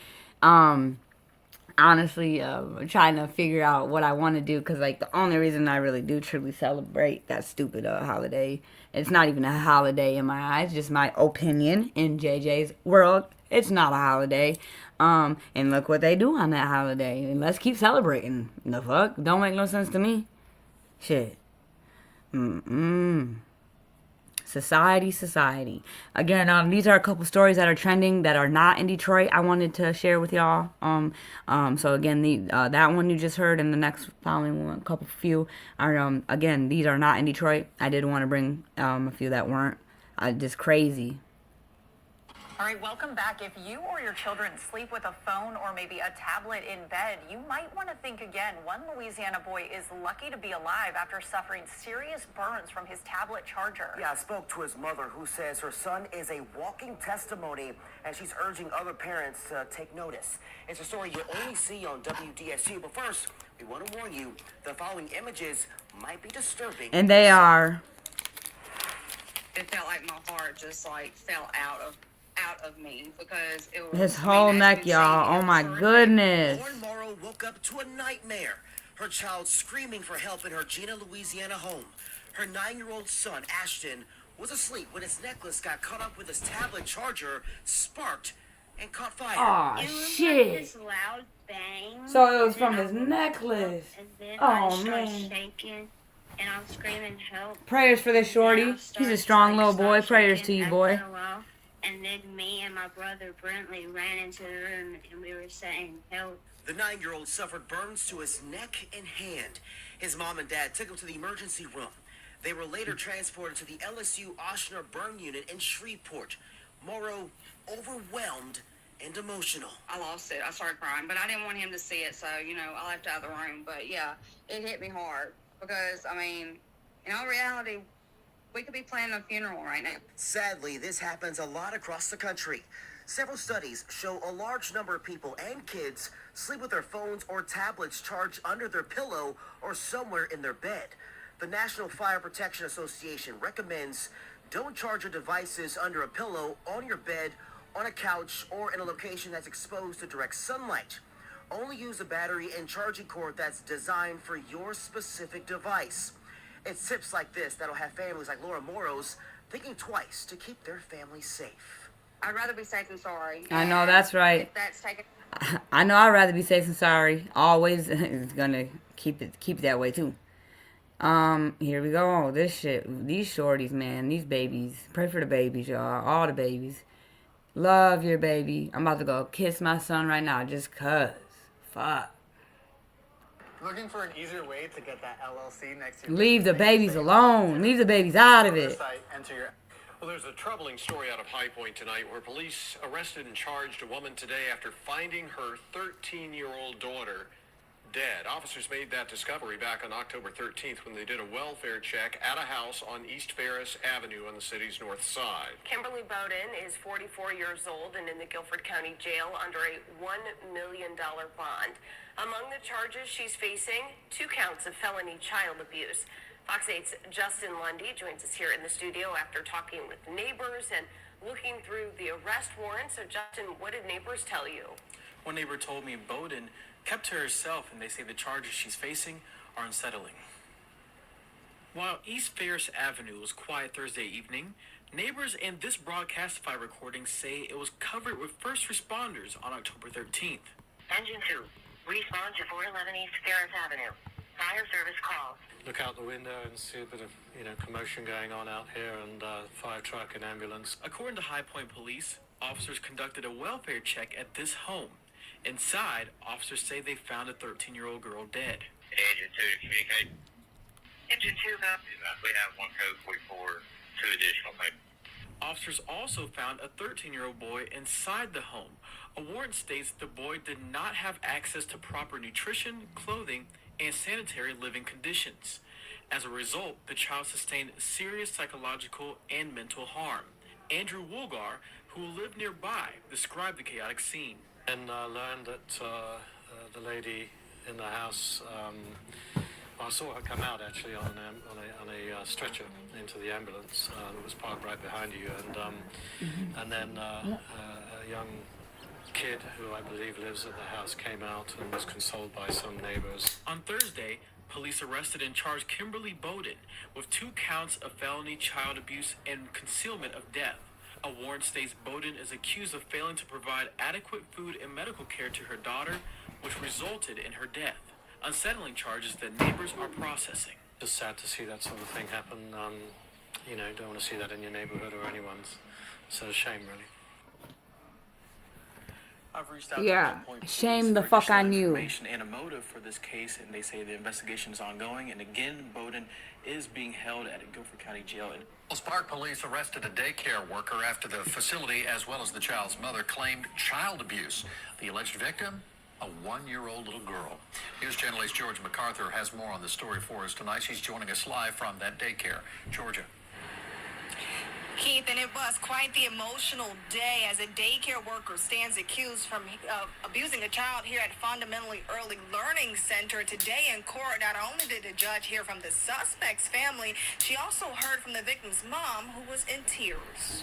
honestly, trying to figure out what I want to do, because like the only reason I really do truly celebrate that stupid holiday, it's not even a holiday in my eyes, just my opinion. In JJ's world, it's not a holiday. And look what they do on that holiday, and let's keep celebrating. The fuck don't make no sense to me. Shit. Society. Again, these are a couple stories that are trending that are not in Detroit. I wanted to share with y'all. So again, that one you just heard, and the next following one, few are again, these are not in Detroit. I did want to bring a few that weren't. Just crazy. All right, welcome back. If you or your children sleep with a phone or maybe a tablet in bed, you might want to think again. One Louisiana boy is lucky to be alive after suffering serious burns from his tablet charger. Yeah, I spoke to his mother, who says her son is a walking testimony, and she's urging other parents to take notice. It's a story you only see on WDSU, but first, we want to warn you, the following images might be disturbing. And they are. It felt like my heart just like fell out of me because it was His whole neck, y'all. Oh my goodness. Lauren Morrow woke up to a nightmare. Her child screaming for help in her Gina, Louisiana home. Her 9-year-old son, Ashton, was asleep when his necklace got caught up with his tablet charger, sparked, and caught fire. Aw, shit. Like this loud bang. So it was from his necklace. And then Oh, I started man. shaking, and I'm screaming help. Prayers for this shorty. He's a strong little boy. Prayers to you, boy. And then me and my brother Brentley ran into the room, and we were saying help. The 9-year-old suffered burns to his neck and hand. His mom and dad took him to the emergency room. They were later transported to the LSU Ochsner Burn Unit in Shreveport. Morrow overwhelmed and emotional. I lost it. I started crying, but I didn't want him to see it, so, I left out of the room. But, yeah, it hit me hard because, in all reality, we could be planning a funeral right now. Sadly, this happens a lot across the country. Several studies show a large number of people and kids sleep with their phones or tablets charged under their pillow or somewhere in their bed. The National Fire Protection Association recommends don't charge your devices under a pillow, on your bed, on a couch, or in a location that's exposed to direct sunlight. Only use a battery and charging cord that's designed for your specific device. It's tips like this that'll have families like Laura Morrow's thinking twice to keep their family safe. I'd rather be safe than sorry. I know, that's right. If that's taken. I know I'd rather be safe than sorry. Always is gonna keep it that way too. Here we go. This shit, these shorties, man, these babies. Pray for the babies, y'all. All the babies. Love your baby. I'm about to go kiss my son right now just cuz. Fuck. Looking for an easier way to get that LLC next to your Leave the babies alone. Leave the babies out of it. Well, there's a troubling story out of High Point tonight where police arrested and charged a woman today after finding her 13-year-old daughter dead. Officers made that discovery back on October 13th when they did a welfare check at a house on East Ferris Avenue on the city's north side. Kimberly Bowden is 44 years old and in the Guilford County Jail under a $1 million bond. Among the charges she's facing, 2 counts of felony child abuse. Fox 8's Justin Lundy joins us here in the studio after talking with neighbors and looking through the arrest warrant. So Justin, what did neighbors tell you? One neighbor told me Bowden kept to herself, and they say the charges she's facing are unsettling. While East Ferris Avenue was quiet Thursday evening, neighbors and this Broadcastify recording say it was covered with first responders on October 13th. Engine 2, respond to 411 East Ferris Avenue. Fire service calls. Look out the window and see a bit of, commotion going on out here, and fire truck and ambulance. According to High Point Police, officers conducted a welfare check at this home. Inside, officers say they found a 13-year-old girl dead. Engine 2 to communicate. Engine 2, we have one code 44, 2 additional things. Officers also found a 13-year-old boy inside the home. A warrant states the boy did not have access to proper nutrition, clothing, and sanitary living conditions. As a result, the child sustained serious psychological and mental harm. Andrew Woolgar, who lived nearby, described the chaotic scene. And learned that the lady in the house, I saw her come out actually on a stretcher into the ambulance that was parked right behind you, and then a young kid who I believe lives at the house came out and was consoled by some neighbors. On Thursday, police arrested and charged Kimberly Bowden with 2 counts of felony child abuse and concealment of death. A warrant states Bowden is accused of failing to provide adequate food and medical care to her daughter, which resulted in her death. Unsettling charges that neighbors are processing. Just sad to see that sort of thing happen. You know, don't want to see that in your neighborhood or anyone's. It's a shame, really. I've reached out Yeah, to Point shame Police the for fuck additional on you. information and a motive for this case, and they say the investigation is ongoing. And again, Bowden is being held at a Guilford County Jail. Park police arrested a daycare worker after the facility, as well as the child's mother, claimed child abuse. The alleged victim, a 1-year-old little girl. News Channel's Georgia MacArthur has more on the story for us tonight. She's joining us live from that daycare. Georgia. Keith, and it was quite the emotional day as a daycare worker stands accused from abusing a child here at Fundamentally Early Learning Center. Today in court, not only did the judge hear from the suspect's family, she also heard from the victim's mom, who was in tears.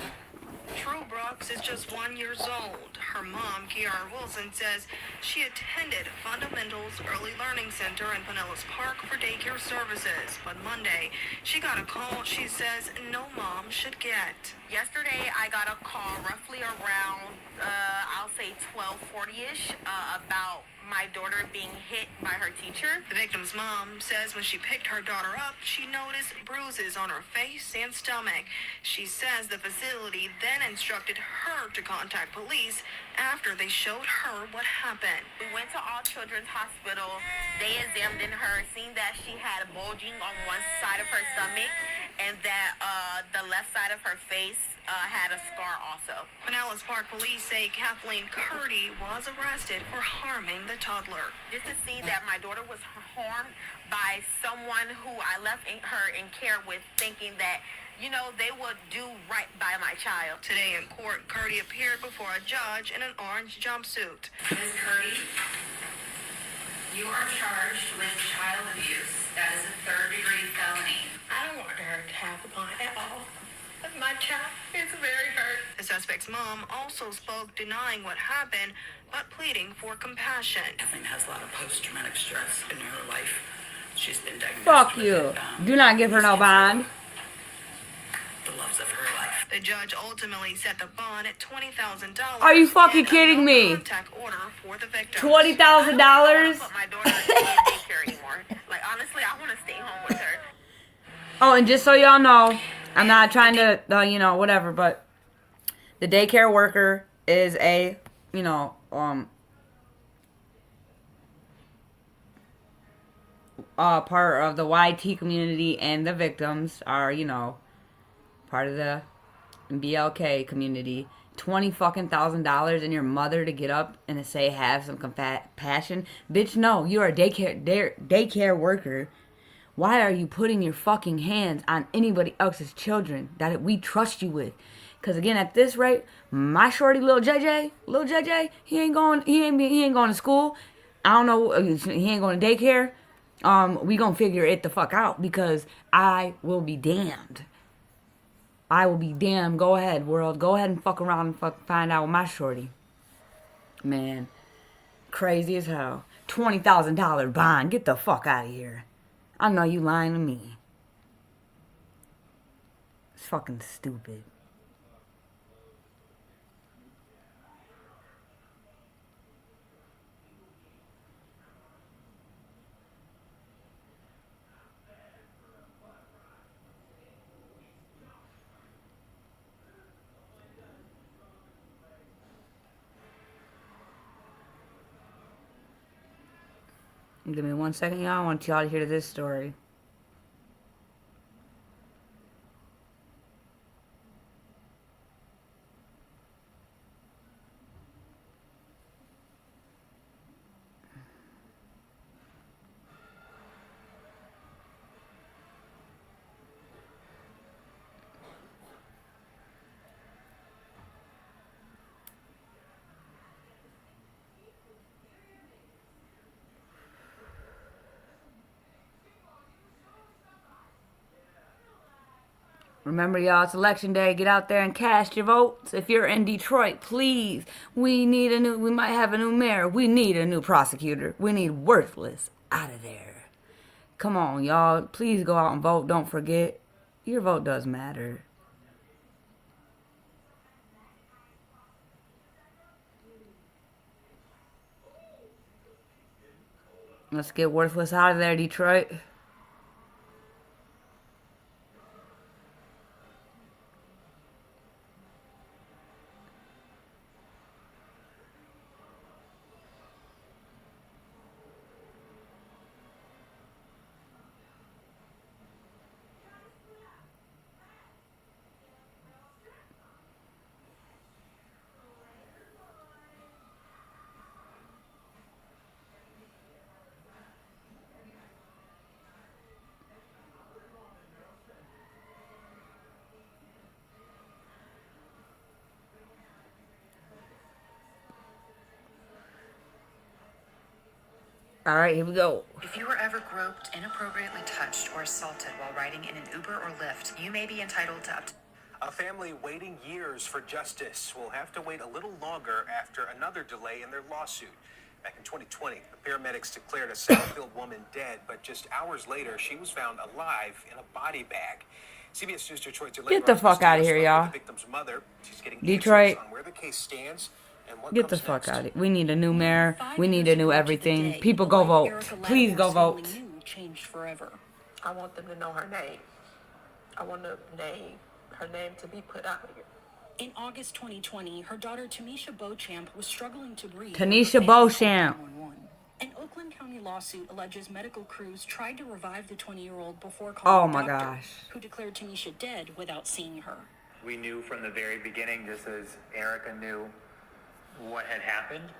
True Brooks is just 1 year old. Her mom, Kiara Wilson, says she attended Fundamentals Early Learning Center in Pinellas Park for daycare services. But Monday, she got a call she says no mom should get. Yesterday, I got a call roughly around, I'll say 12:40-ish, about my daughter being hit by her teacher. The victim's mom says when she picked her daughter up, she noticed bruises on her face and stomach. She says the facility then instructed her to contact police after they showed her what happened. We went to All Children's Hospital. They examined her, seen that she had bulging on one side of her stomach and that the left side of her face had a scar also. Pinellas Park police say Kathleen Curdy was arrested for harming the toddler. Just to see that my daughter was harmed by someone who I left her in care with, thinking that, you know, they would do right by my child. Today in court, Curdy appeared before a judge in an orange jumpsuit. Ms. Curdy, you are charged with child abuse. That is a 3rd-degree felony. I don't want her to have a point at all. My child is very hurt. The suspect's mom also spoke, denying what happened, but pleading for compassion. Kathleen has a lot of post-traumatic stress in her life. She's been diagnosed Fuck with you. it, Do not give her no bond. the loves of her life. The judge ultimately set the bond at $20,000. Are you fucking kidding me? Contact order for the victim. $20,000? Put my daughter in daycare anymore. Like, honestly, I want to stay home with her. Oh, and just so y'all know, I'm not trying to, you know, whatever, but the daycare worker is a, you know, part of the YT community, and the victims are, you know, part of the BLK community. $20,000 and your mother to get up and to say have some compassion? Bitch, no, you're a daycare worker. Why are you putting your fucking hands on anybody else's children that we trust you with? Because again, at this rate, my shorty, little JJ, he ain't going to school. I don't know, he ain't going to daycare. We gonna figure it the fuck out, because I will be damned. I will be damned. Go ahead, world. Go ahead and fuck around and find out with my shorty. Man, crazy as hell. $20,000 bond. Get the fuck out of here. I know you lying to me. It's fucking stupid. Give me 1 second, y'all. I want y'all to hear this story. Remember, y'all, it's election day. Get out there and cast your votes. If you're in Detroit, please. We might have a new mayor. We need a new prosecutor. We need worthless out of there. Come on, y'all. Please go out and vote. Don't forget. Your vote does matter. Let's get worthless out of there, Detroit. All right, here we go. If you were ever groped, inappropriately touched, or assaulted while riding in an Uber or Lyft, you may be entitled to up to... A family waiting years for justice will have to wait a little longer after another delay in their lawsuit. Back in 2020, the paramedics declared a Southfield woman dead, but just hours later, she was found alive in a body bag. CBS News Detroit's Get the fuck out of here, y'all. The victim's mother. She's getting Detroit. answers on where the case stands and what Get the comes fuck next. out of here. We need a new mayor. We need a new everything. People go vote. Please go vote. Changed forever. I want them to know her name. I want her name to be put out here. In August 2020, her daughter Tanisha Beauchamp was struggling to breathe. Tanisha Beauchamp. An Oakland County lawsuit alleges medical crews tried to revive the 20-year-old before Oh calling my a doctor, gosh. who declared Tanisha dead without seeing her. We knew from the very beginning, just as Erica knew what had happened,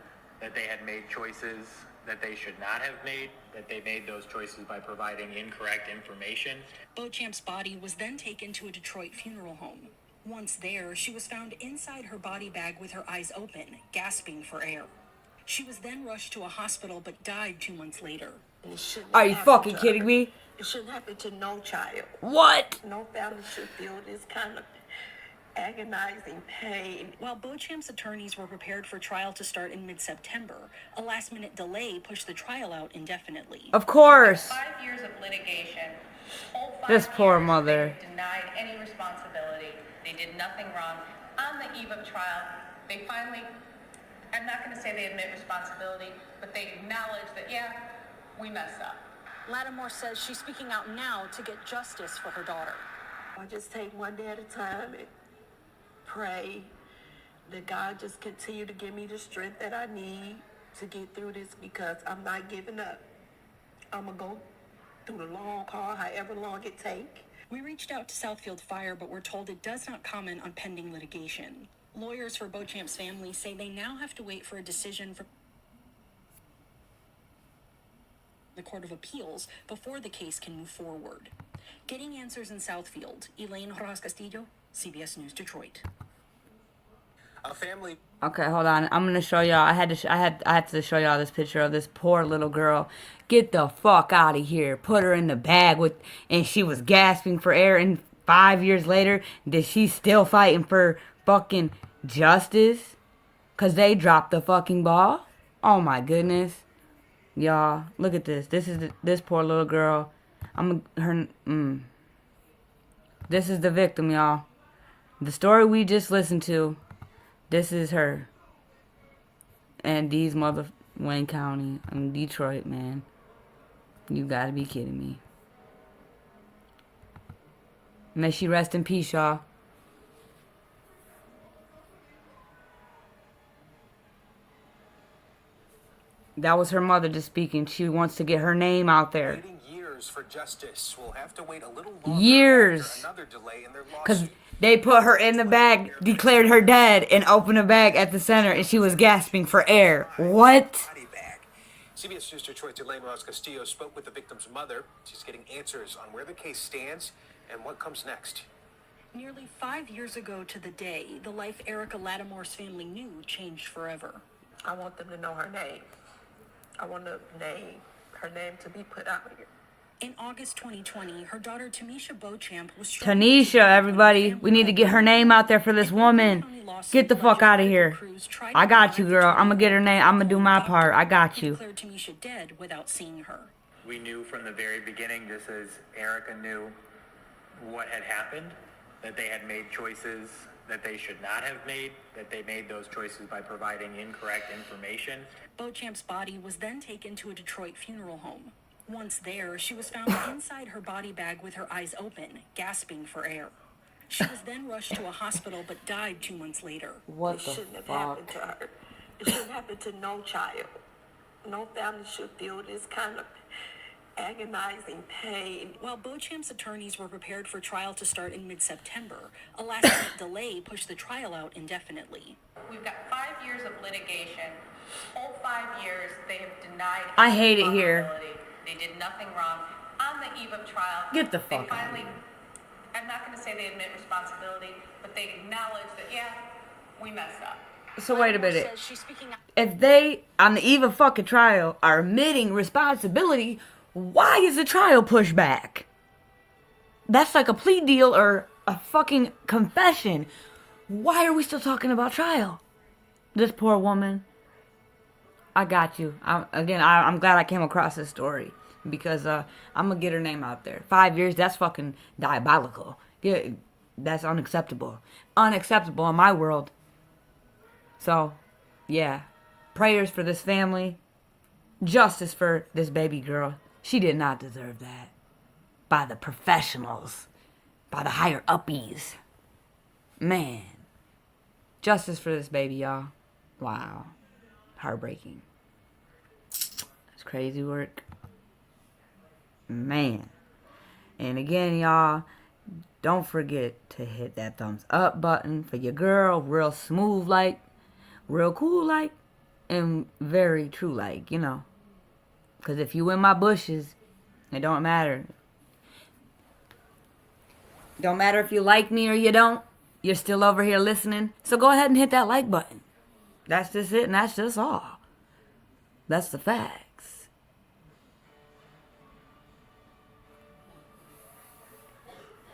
that they had made choices that they should not have made, that they made those choices by providing incorrect information. Beauchamp's body was then taken to a Detroit funeral home. Once there, she was found inside her body bag with her eyes open, gasping for air. She was then rushed to a hospital but died 2 months later. Are you fucking kidding me? It shouldn't happen to no child. What? No family should feel this kind of agonizing pain. While Beauchamp's attorneys were prepared for trial to start in mid-September, a last-minute delay pushed the trial out indefinitely. Of course. 5 years of litigation. This poor mother. Denied any responsibility. They did nothing wrong. On the eve of trial, they finally, I'm not going to say they admit responsibility, but they acknowledge that, yeah, we messed up. Lattimore says she's speaking out now to get justice for her daughter. I just take one day at a time and pray that God just continue to give me the strength that I need to get through this, because I'm not giving up. I'm going to go through the long haul, however long it take. We reached out to Southfield Fire, but we're told it does not comment on pending litigation. Lawyers for Beauchamp's family say they now have to wait for a decision from the Court of Appeals before the case can move forward. Getting answers in Southfield, Elaine Rojas Castillo, CBS News Detroit. A family. Okay, hold on. I'm gonna show y'all. I had to show y'all this picture of this poor little girl. Get the fuck out of here. Put her in the bag and she was gasping for air. And 5 years later, she's still fighting for fucking justice? Cause they dropped the fucking ball. Oh my goodness, y'all. Look at this. This poor little girl. This is the victim, y'all. The story we just listened to. This is her. And these Wayne County, Detroit, man. You gotta be kidding me. May she rest in peace, y'all. That was her mother just speaking. She wants to get her name out there. Waiting years for justice will have to wait a little longer Years. after another delay in their Because lawsuit. they put her in the bag, declared her dead, and opened a bag at the center, and she was gasping for air. What? CBS News Detroit's Elaine Rojas Castillo spoke with the victim's mother. She's getting answers on where the case stands and what comes next. Nearly 5 years ago to the day, the life Erica Lattimore's family knew changed forever. I want them to know her name. I want her name to be put out here. In August 2020, her daughter Tamisha Beauchamp was Tanisha, everybody. We need to get her name out there for this woman. Get the fuck out of here. I got you, girl. I'm gonna get her name. I'm gonna do my part. I got you. declared Tamisha dead without seeing her. We knew from the very beginning, just as Erica knew what had happened, that they had made choices that they should not have made, that they made those choices by providing incorrect information. Beauchamp's body was then taken to a Detroit funeral home. Once there, she was found inside her body bag with her eyes open, gasping for air. She was then rushed to a hospital but died 2 months later. What it the shouldn't have fuck? happened to her. It shouldn't happen to no child. No family should feel this kind of agonizing pain. While Beauchamp's attorneys were prepared for trial to start in mid-September, a last-minute delay pushed the trial out indefinitely. We've got 5 years of litigation. Whole 5 years, they have denied. I hate it here. They did nothing wrong. On the eve of trial, Get the fuck they out of finally, here. I'm not going to say they admit responsibility, but they acknowledge that, yeah, we messed up. So wait a minute. If they, on the eve of fucking trial, are admitting responsibility, why is the trial pushed back? That's like a plea deal or a fucking confession. Why are we still talking about trial? This poor woman. I got you. I'm glad I came across this story because I'm gonna get her name out there. 5 years, that's fucking diabolical. Yeah, that's unacceptable. Unacceptable in my world. So, yeah. Prayers for this family. Justice for this baby girl. She did not deserve that. By the professionals. By the higher uppies. Man. Justice for this baby, y'all. Wow. Heartbreaking. That's crazy work. Man. And again, y'all, don't forget to hit that thumbs up button for your girl. Real smooth like. Real cool like. And very true like, you know. Because if you in my bushes, it don't matter. Don't matter if you like me or you don't. You're still over here listening. So go ahead and hit that like button. That's just it and that's just all. That's the facts.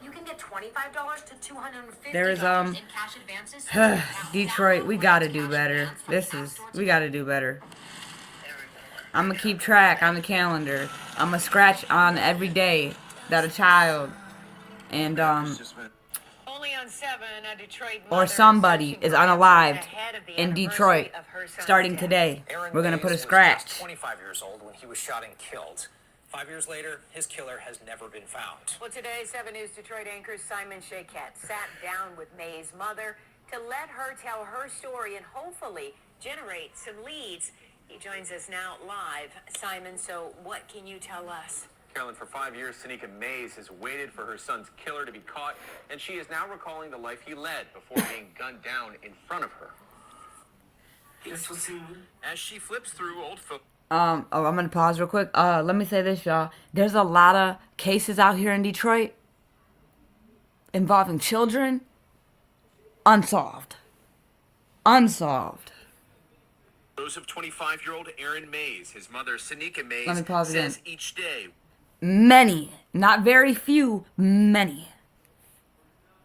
You can get $25 to $250 There is, in cash advances. Detroit, we gotta do better. We gotta do better. I'm gonna keep track on the calendar. I'm gonna scratch on every day that a child and Only on 7, a Detroit or somebody is unalived in Detroit starting today. We're gonna put a scratch. 25 years old when he was shot and killed. 5 years later, his killer has never been found. Well, today, 7 News Detroit anchor Simon Shaykat sat down with May's mother to let her tell her story and hopefully generate some leads. He joins us now live. Simon, so what can you tell us? Carolyn, for 5 years, Tanika Mays has waited for her son's killer to be caught, and she is now recalling the life he led before being gunned down in front of her. This was him. As she flips through old photos. I'm gonna pause real quick. Let me say this, y'all. There's a lot of cases out here in Detroit involving children unsolved. Unsolved. Those of 25-year-old Aaron Mays, his mother, Tanika Mays, Let me pause says again. each day, Many, not very few, many.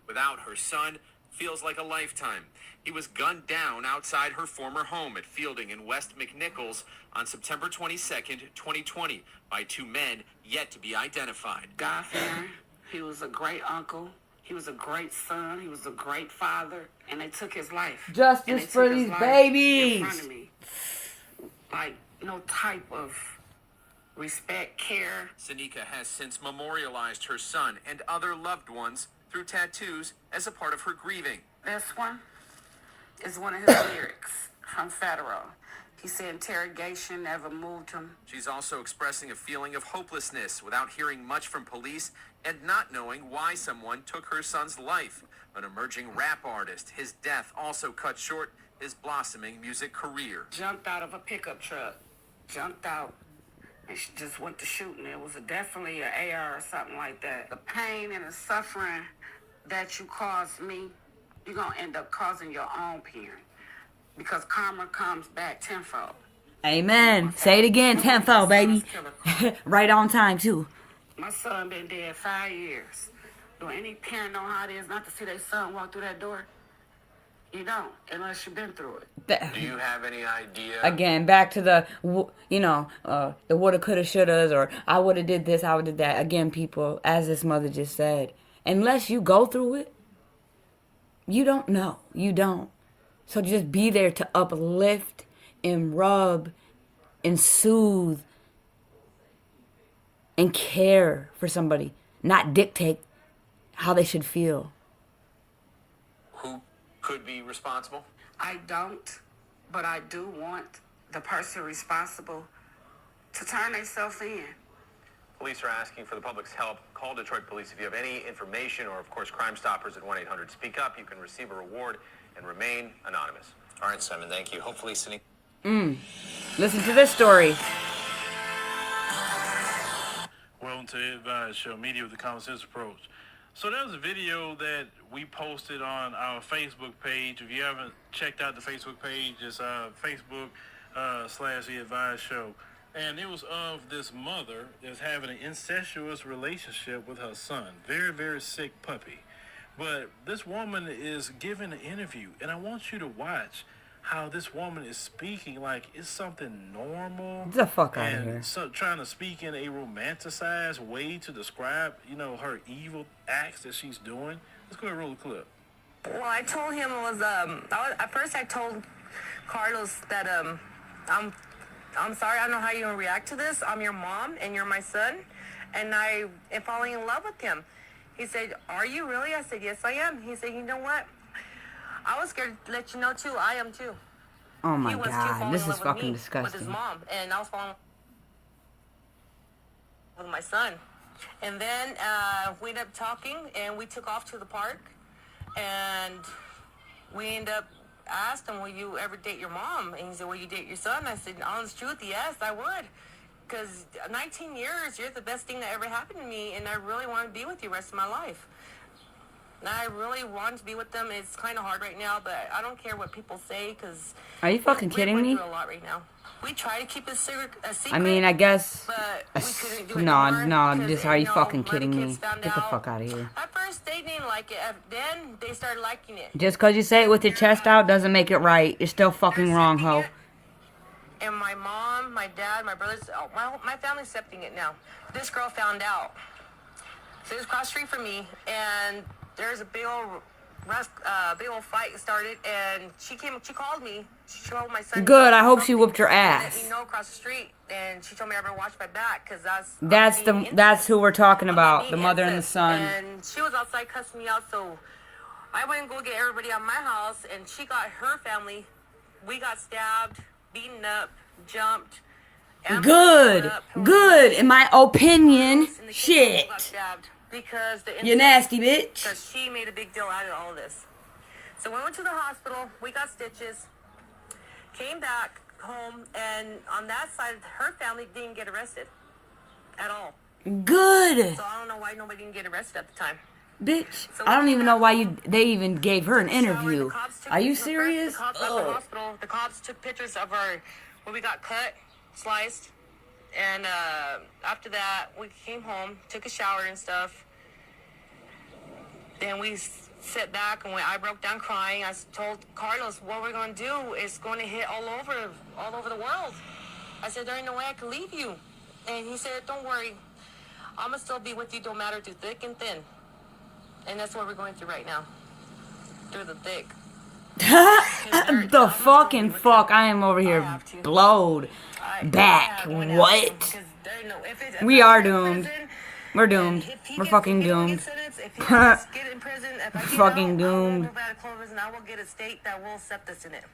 without her son, feels like a lifetime. He was gunned down outside her former home at Fielding in West McNichols on September 22nd, 2020, by two men yet to be identified. God-fearing. He was a great uncle. He was a great son. He was a great father. And they took his life. Justice And they for took his these life babies. in front of me. Like, no type of respect, care. Tanika has since memorialized her son and other loved ones through tattoos as a part of her grieving. This one is one of his lyrics from Federal. He said interrogation never moved him. She's also expressing a feeling of hopelessness without hearing much from police and not knowing why someone took her son's life. An emerging rap artist, his death also cut short his blossoming music career. Jumped out of a pickup truck. Jumped out. And she just went to shooting. It was definitely an AR or something like that. The pain and the suffering that you caused me, you're going to end up causing your own pain. Because karma comes back tenfold. Amen. Say it again, tenfold, baby. Right on time, too. My son been dead 5 years. Do any parent know how it is not to see their son walk through that door? You don't, unless you've been through it. Do you have any idea? Again, back to the, the woulda, coulda, shouldas, or I woulda did this, I woulda did that. Again, people, as this mother just said, unless you go through it, you don't know. You don't. So just be there to uplift and rub and soothe and care for somebody, not dictate how they should feel. Who could be responsible? I don't, but I do want the person responsible to turn themselves in. Police are asking for the public's help. Call Detroit Police if you have any information, or, of course, Crime Stoppers at 1-800-SPEAK UP. You can receive a reward and remain anonymous. All right, Simon, thank you. Hopefully, Cindy. Listen to this story. Welcome to the Advice Show, media with the common sense approach. So there was a video that we posted on our Facebook page. If you haven't checked out the Facebook page, it's Facebook /The Advice Show. And it was of this mother that's having an incestuous relationship with her son. Very, very sick puppy. But this woman is giving an interview, and I want you to watch how this woman is speaking like it's something normal. Get the fuck out of here. And so trying to speak in a romanticized way to describe, her evil acts that she's doing. Let's go ahead and roll the clip. Well, I told him at first I told Carlos that I'm sorry, I don't know how you're gonna react to this. I'm your mom and you're my son, and I am falling in love with him. He said, "Are you really?" I said, "Yes, I am." He said, "You know what? I was scared to let you know too. I am too." Oh my He was too God, falling this in is love with fucking me, with his disgusting. mom, and I was falling in love with my son. And then we ended up talking, and we took off to the park, and we ended up asked him, "Will you ever date your mom?" And he said, "Will you date your son?" I said, "Honest truth, yes, I would. Because 19 years, you're the best thing that ever happened to me, and I really want to be with you the rest of my life." And I really want to be with them. It's kind of hard right now, but I don't care what people say, because Are you fucking kidding we're me? going through a lot right now. We try to keep it a secret. I mean, I guess. But we couldn't do it No, anymore, because, just are you fucking other kidding me? kids found Get the out. fuck out of here. At first, they didn't like it. Then they started liking it. Just because you say it with your chest out doesn't make it right. You're still fucking wrong, ho. And my mom, my dad, my brothers, my family's accepting it now. This girl found out. So it was across the street from me, and there's a big old fight started, and she called me. She told my son. Good, I hope she whooped your Let ass. me know across the street, and she told me I better watch my back, because That's who we're talking about. The mother and the son. And she was outside cussing me out, so I went and go get everybody out of my house, and she got her family. We got stabbed, beaten up, jumped. Good. Good, in my opinion. Shit. Because You nasty bitch. Because she made a big deal out of all this. So we went to the hospital. We got stitches. Came back home, and on that side, her family didn't get arrested at all. Good. So I don't know why nobody didn't get arrested at the time. Bitch, So I don't we even came know out- why they even gave her an interview. The cops took- Are you the serious? cops left the hospital. The cops took pictures of where we got cut, sliced, and after that, we came home, took a shower and stuff. Then we sat back, and when I broke down crying, I told Carlos, "What we're going to do is going to hit all over the world." I said, "There ain't no way I can leave you." And he said, "Don't worry, I'm going to still be with you, no matter through thick and thin." And that's what we're going through right now. Through the thick. The fucking fuck. I am over here blowed. Back. What? We are doomed. We're doomed. We're fucking doomed. Fucking doomed. And I will get a state that will accept us in it.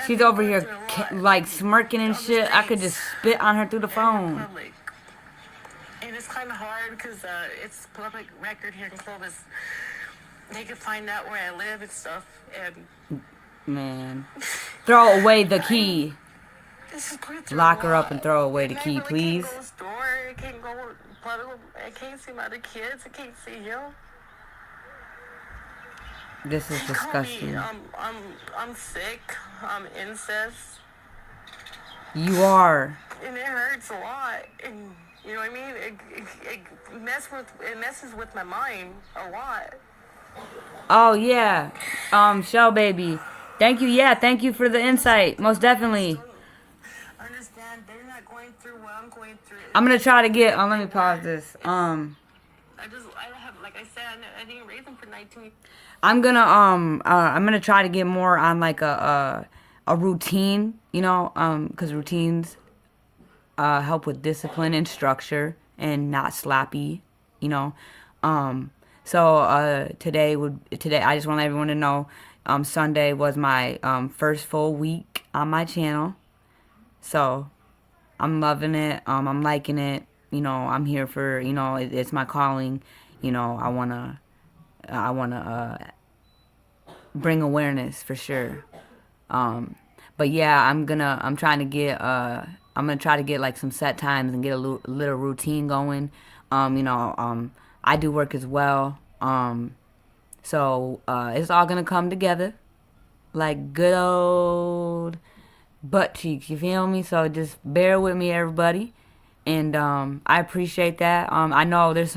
She's over here like smirking and shit. I could just spit on her through the phone. And it's kind of hard because it's public record here in Clovis. They can find out where I live and stuff. And Man. Throw away the key. this is going through Lock a her up lot. and throw away the And I key, really please. Can't go to the store. I can't go public. I can't see my other kids. I can't see you. This is disgusting. I'm sick. I'm incest. You are. and it hurts a lot. And you know what I mean? It messes with my mind a lot. Oh yeah, Shell baby, thank you. Yeah, thank you for the insight. Most definitely. Understand? They're not going through what I'm going through. I'm gonna try to get. Let me pause this. I have, like I said, I didn't raise them for 19. I'm gonna try to get more on like a routine, you know, because routines help with discipline and structure and not sloppy, you know. So today I just want everyone to know, Sunday was my first full week on my channel, so I'm loving it. I'm liking it. You know, I'm here for, you know, it's my calling. You know, I wanna bring awareness for sure. But yeah, I'm gonna try to get like some set times and get a little routine going. You know, I do work as well. So it's all gonna come together like good old butt cheeks. You feel me? So just bear with me, everybody. And I appreciate that. I know there's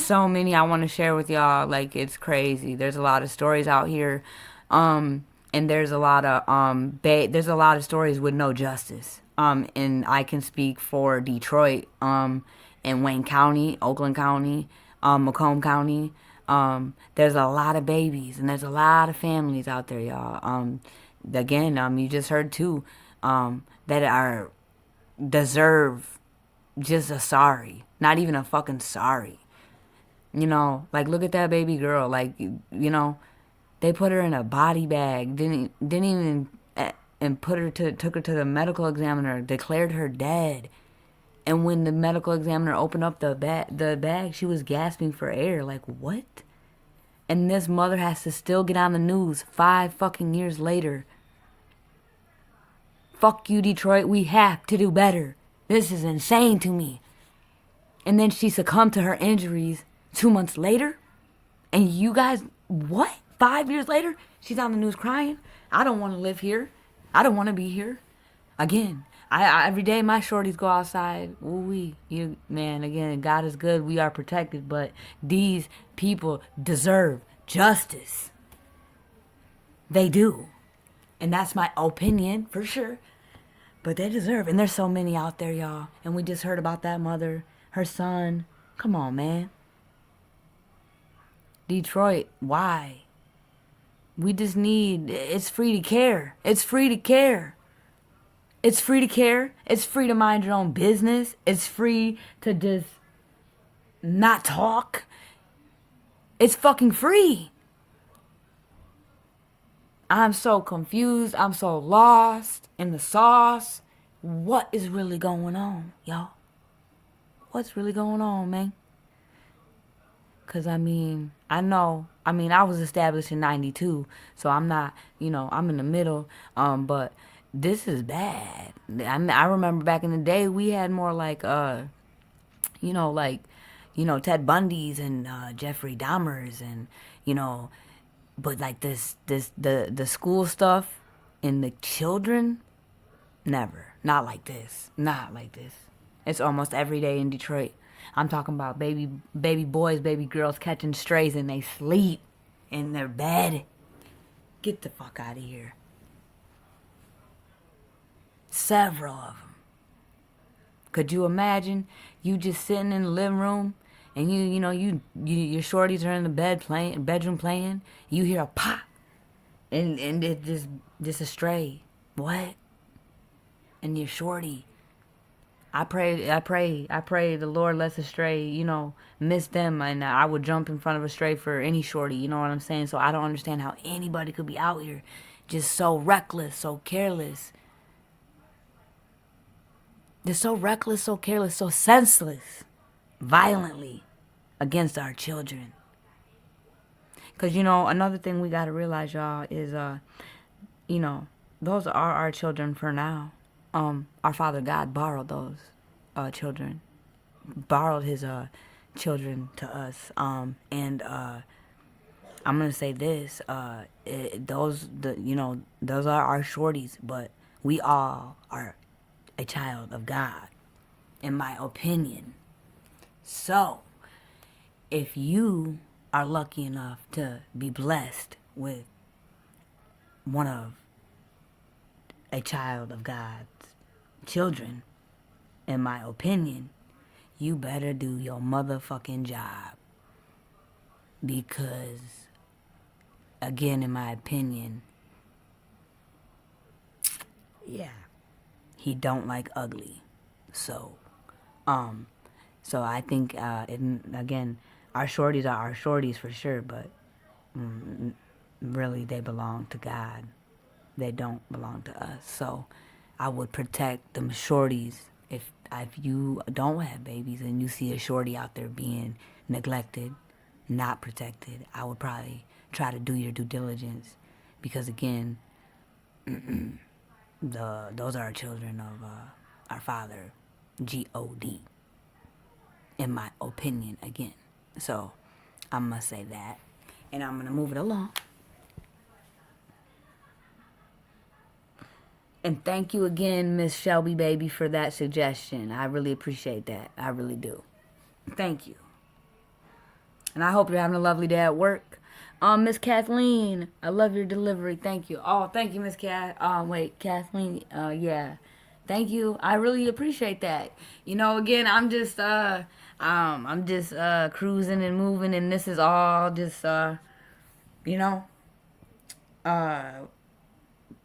so many I want to share with y'all. Like, it's crazy. There's a lot of stories out here, and there's a lot of stories with no justice. And I can speak for Detroit, and Wayne County, Oakland County, Macomb County. There's a lot of babies and there's a lot of families out there, y'all. Again, you just heard too, that are deserve just a sorry, not even a fucking sorry. You know, like, look at that baby girl. Like, you know, they put her in a body bag, didn't even, and took her to the medical examiner, declared her dead. And when the medical examiner opened up the bag, she was gasping for air. Like, what? And this mother has to still get on the news 5 fucking years later. Fuck you, Detroit. We have to do better. This is insane to me. And then she succumbed to her injuries 2 months later. And you guys, what? 5 years later? She's on the news crying. I don't want to live here. I don't want to be here. Again, I every day my shorties go outside. Man, again, God is good. We are protected. But these people deserve justice. They do. And that's my opinion, for sure. But they deserve it. And there's so many out there, y'all. And we just heard about that mother, her son. Come on, man. Detroit, why? We just need, it's free to care. It's free to care. It's free to care. It's free to mind your own business. It's free to just not talk. It's fucking free. I'm so confused. I'm so lost in the sauce. What is really going on, y'all? What's really going on, man? Because, I was established in 92, so I'm not, I'm in the middle, but this is bad. I remember back in the day, we had more like, Ted Bundy's and Jeffrey Dahmer's and, but like the school stuff and the children, never. Not like this. Not like this. It's almost every day in Detroit. I'm talking about baby boys, baby girls catching strays and they sleep in their bed. Get the fuck out of here. Several of them. Could you imagine you just sitting in the living room and your shorties are in the bedroom playing. You hear a pop, and it just a stray. What? And your shorty. I pray the Lord lets a stray, miss them, and I would jump in front of a stray for any shorty. You know what I'm saying? So I don't understand how anybody could be out here just so reckless, so careless. They're so reckless, so careless, so senseless, violently against our children. Because, another thing we got to realize, y'all, is, those are our children for now. Our Father God borrowed those children, borrowed his children to us. And I'm going to say this, those are our shorties, but we all are a child of God, in my opinion. So, if you are lucky enough to be blessed with one of a child of God's children, in my opinion, you better do your motherfucking job. Because, again, in my opinion, yeah, he don't like ugly. So I think, again, our shorties are our shorties for sure, but really they belong to God. They don't belong to us. So I would protect them shorties. If you don't have babies and you see a shorty out there being neglected, not protected, I would probably try to do your due diligence, because again, those are children of our Father, God, in my opinion, again. So I'm gonna say that, and I'm gonna move it along. And thank you again, Miss Shelby baby, for that suggestion. I really appreciate that. I really do. Thank you. And I hope you're having a lovely day at work. Miss Kathleen, I love your delivery. Thank you. Oh, thank you, Miss Kathleen. Yeah. Thank you. I really appreciate that. You know, again, I'm just cruising and moving, and this is all just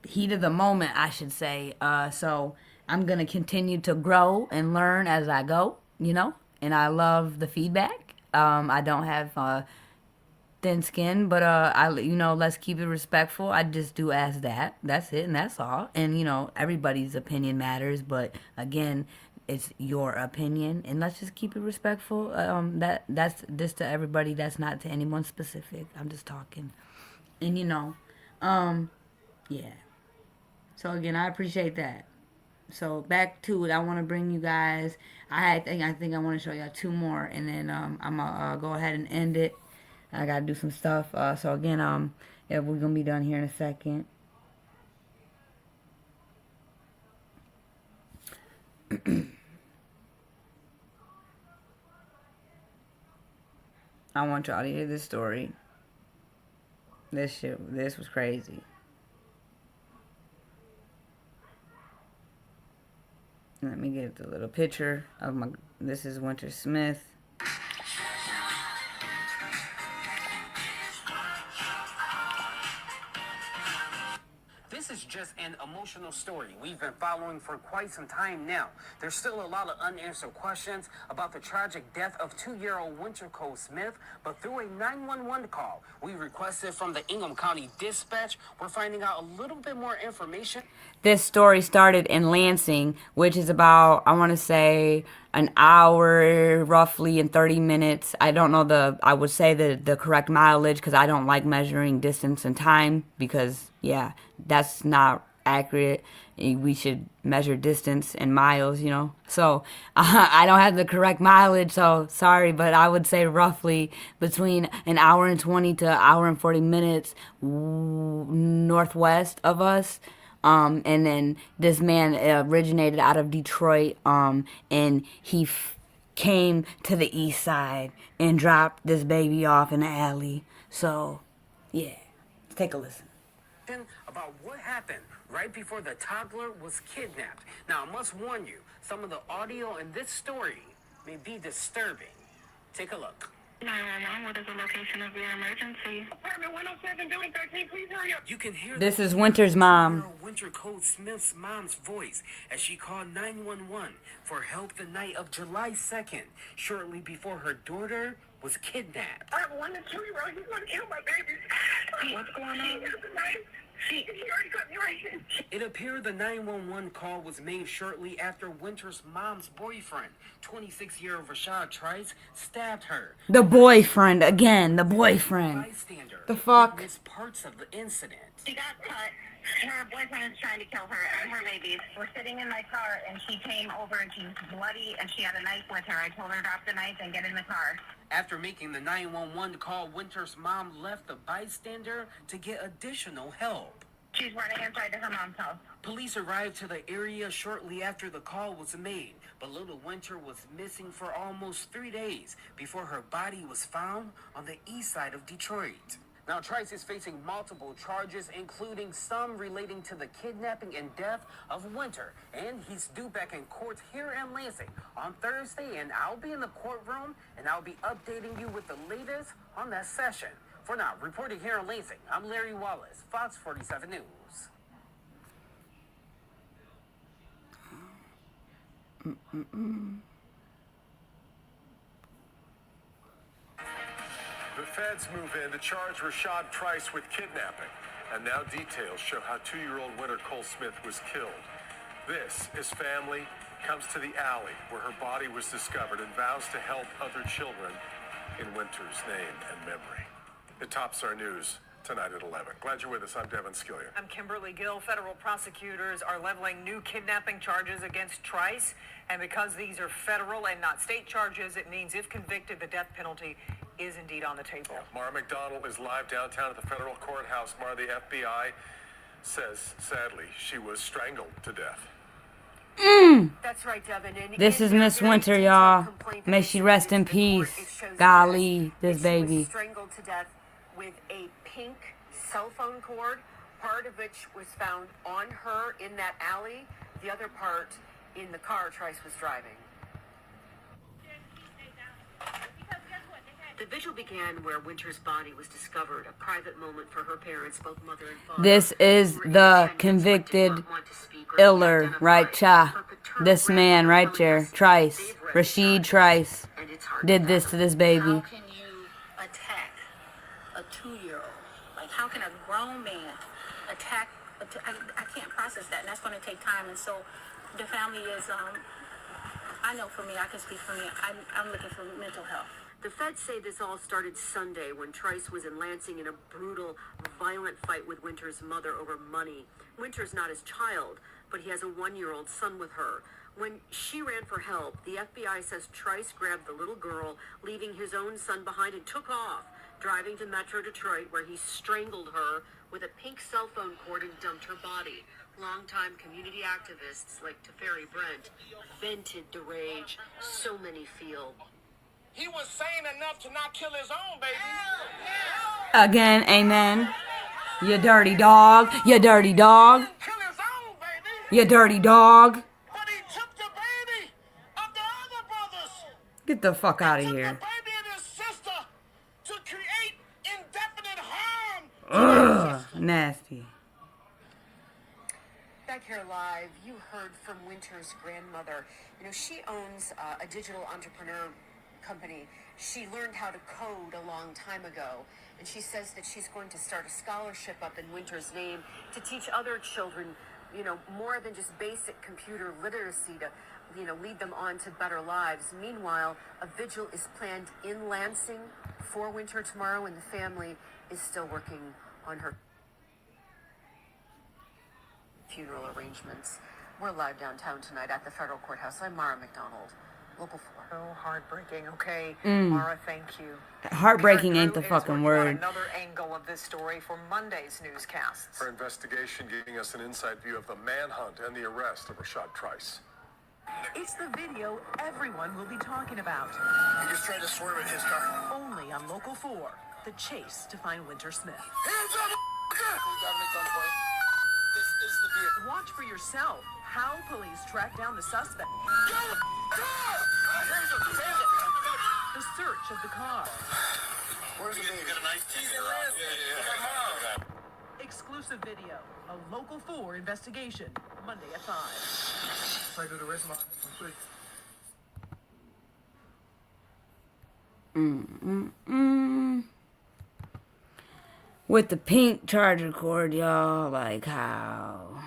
heat of the moment, I should say. So I'm going to continue to grow and learn as I go, and I love the feedback. I don't have thin skin, but let's keep it respectful. I just do ask that. That's it, and that's all. And, everybody's opinion matters, but again, it's your opinion, and let's just keep it respectful. That's just to everybody. That's not to anyone specific. I'm just talking. And, yeah. So again, I appreciate that. So back to it. I want to bring you guys. I think I want to show y'all two more, and then I'm gonna go ahead and end it. I gotta do some stuff. So again, yeah, we're gonna be done here in a second. I want y'all to hear this story. This was crazy. Let me get the little picture of this is Winter Smith. This is just an emotional story we've been following for quite some time now. There's still a lot of unanswered questions about the tragic death of 2-year-old Winter Smith, but through a 911 call we requested from the Ingham County Dispatch, we're finding out a little bit more information. This story started in Lansing, which is about, I want to say, an hour roughly and 30 minutes. I don't know I would say the correct mileage, because I don't like measuring distance and time, because, yeah, that's not accurate. We should measure distance in miles, So I don't have the correct mileage, so sorry, but I would say roughly between an hour and 20 to an hour and 40 minutes northwest of us. And then this man originated out of Detroit, and he came to the east side and dropped this baby off in the alley. So, yeah, take a listen. About what happened right before the toddler was kidnapped. Now, I must warn you, some of the audio in this story may be disturbing. Take a look. 911, what is the location of your emergency? Apartment 107, building 13, please hurry up. You can hear this is Winter's mom. Winter Smith's mom's voice as she called 911 for help the night of July 2nd, shortly before her daughter was kidnapped. I have 1 to 2-year-old. He's going to kill my baby. What's going on? He already got me right here. It appeared the 911 call was made shortly after Winter's mom's boyfriend, 26-year-old Rashad Trice, stabbed her. The boyfriend, again, the boyfriend. The fuck? Parts of the incident. She got cut. Her boyfriend is trying to kill her and her babies. We're sitting in my car, and she came over, and she's bloody, and she had a knife with her. I told her to drop the knife and get in the car. After making the 911 call, Winter's mom left the bystander to get additional help. She's running inside to her mom's house. Police arrived to the area shortly after the call was made, but little Winter was missing for almost 3 days before her body was found on the east side of Detroit. Now, Trice is facing multiple charges, including some relating to the kidnapping and death of Winter. And he's due back in court here in Lansing on Thursday, and I'll be in the courtroom, and I'll be updating you with the latest on that session. For now, reporting here in Lansing, I'm Larry Wallace, Fox 47 News. The feds move in to charge Rashad Trice with kidnapping. And now details show how 2-year-old Winter Cole Smith was killed. This, as family comes to the alley where her body was discovered and vows to help other children in Winter's name and memory. It tops our news tonight at 11. Glad you're with us. I'm Devin Skillian. I'm Kimberly Gill. Federal prosecutors are leveling new kidnapping charges against Trice. And because these are federal and not state charges, it means if convicted, the death penalty is indeed on the table. Mara McDonald is live downtown at the federal courthouse. Mara, the FBI says, sadly, she was strangled to death. That's right, Devin. And This is Miss Winter, y'all. May she rest in peace. Golly, this baby. She was strangled to death with a pink cell phone cord, part of which was found on her in that alley, the other part in the car Trice was driving. The vigil began where Winter's body was discovered, a private moment for her parents, both mother and father. This is the convicted iller, right, cha. This man right there, Trice, Rashid Trice, did this to this baby. How can you attack a 2-year-old? Like, how can a grown man attack? I can't process that, and that's going to take time. And so, the family is. I know for me, I can speak for me. I'm looking for mental health. The feds say this all started Sunday when Trice was in Lansing in a brutal, violent fight with Winter's mother over money. Winter's not his child, but he has a 1-year-old son with her. When she ran for help, the FBI says Trice grabbed the little girl, leaving his own son behind, and took off, driving to Metro Detroit, where he strangled her with a pink cell phone cord and dumped her body. Longtime community activists like Teferi Brent vented the rage so many feel. He was sane enough to not kill his own baby. Again, amen. You dirty dog. You dirty dog. You dirty dog. But he took the baby of the other brothers. Get the fuck out of here. Baby and his sister to create indefinite harm. Ugh, nasty. Back here live, you heard from Winter's grandmother. You know, she owns a digital entrepreneur company. She learned how to code a long time ago, and she says that she's going to start a scholarship up in Winter's name to teach other children, you know, more than just basic computer literacy to, you know, lead them on to better lives. Meanwhile, a vigil is planned in Lansing for Winter tomorrow, and the family is still working on her funeral arrangements. We're live downtown tonight at the federal courthouse. I'm Mara McDonald, Local 4. Oh, heartbreaking. Okay, Mm. Mara, thank you. Heartbreaking ain't the fucking On word. another angle of this story for Monday's newscasts. Our investigation giving us an inside view of the manhunt and the arrest of Rashad Trice. It's the video everyone will be talking about. He just tried to swerve at his car. Only on Local 4, the chase to find Winter Smith. Hands up, This is the vehicle. Watch for yourself how police track down the suspect. The search of the car. Where's the baby? You got a nice teaser. Yeah. Exclusive video. A Local 4 investigation. Monday at 5. Try to do the rest of my complete. With the pink charger cord, y'all, like how?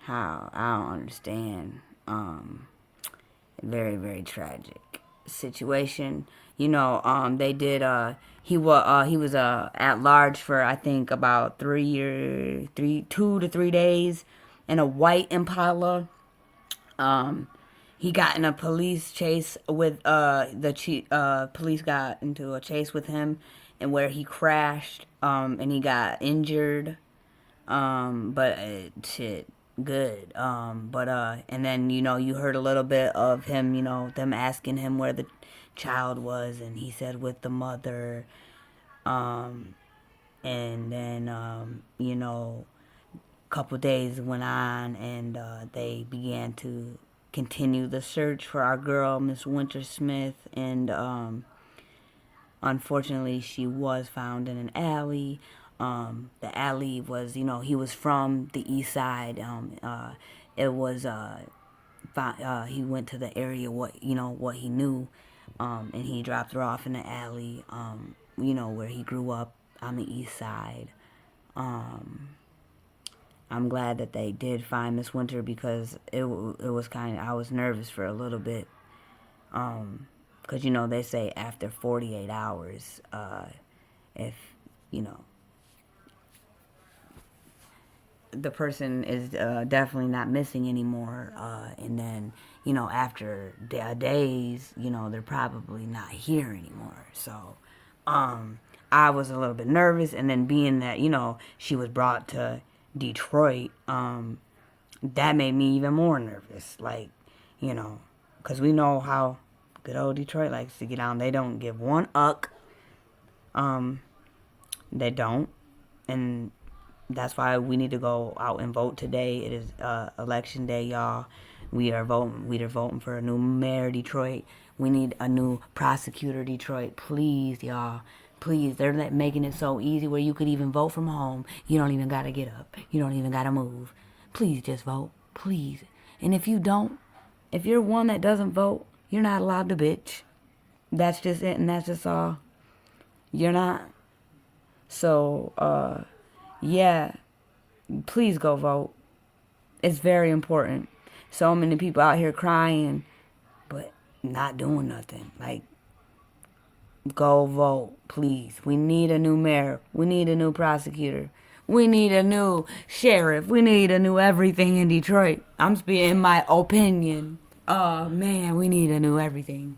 I don't understand. Very, very tragic situation. You know, they did, he was at large for, I think, about 2 to 3 days in a white Impala. he got in a police chase with police got into a chase with him, and where he crashed, and he got injured, but shit, good, and then you heard a little bit of him, them asking him where the child was, and he said with the mother, and then couple days went on, and they began to continue the search for our girl, Miss Winter Smith, and unfortunately she was found in an alley. The alley was, he was from the east side. It was he went to the area what he knew, and he dropped her off in the alley, where he grew up on the east side. I'm glad that they did find Miss Winter, because it was I was nervous for a little bit, because they say after 48 hours, if the person is definitely not missing anymore, and then after days, they're probably not here anymore. So I was a little bit nervous, and then being that she was brought to Detroit, that made me even more nervous, like, because we know how good old Detroit likes to get on. They don't give one uck. They don't, and that's why we need to go out and vote today. It is election day, y'all. We are voting for a new mayor, Detroit. We need a new prosecutor, Detroit. Please, y'all. Please, they're making it so easy where you could even vote from home. You don't even got to get up. You don't even got to move. Please just vote. Please. And if you don't, if you're one that doesn't vote, you're not allowed to bitch. That's just it, and that's just all. You're not. So, yeah, please go vote. It's very important. So many people out here crying, but not doing nothing. Like, go vote, please. We need a new mayor. We need a new prosecutor. We need a new sheriff. We need a new everything in Detroit. I'm speaking in my opinion. Oh, man, we need a new everything.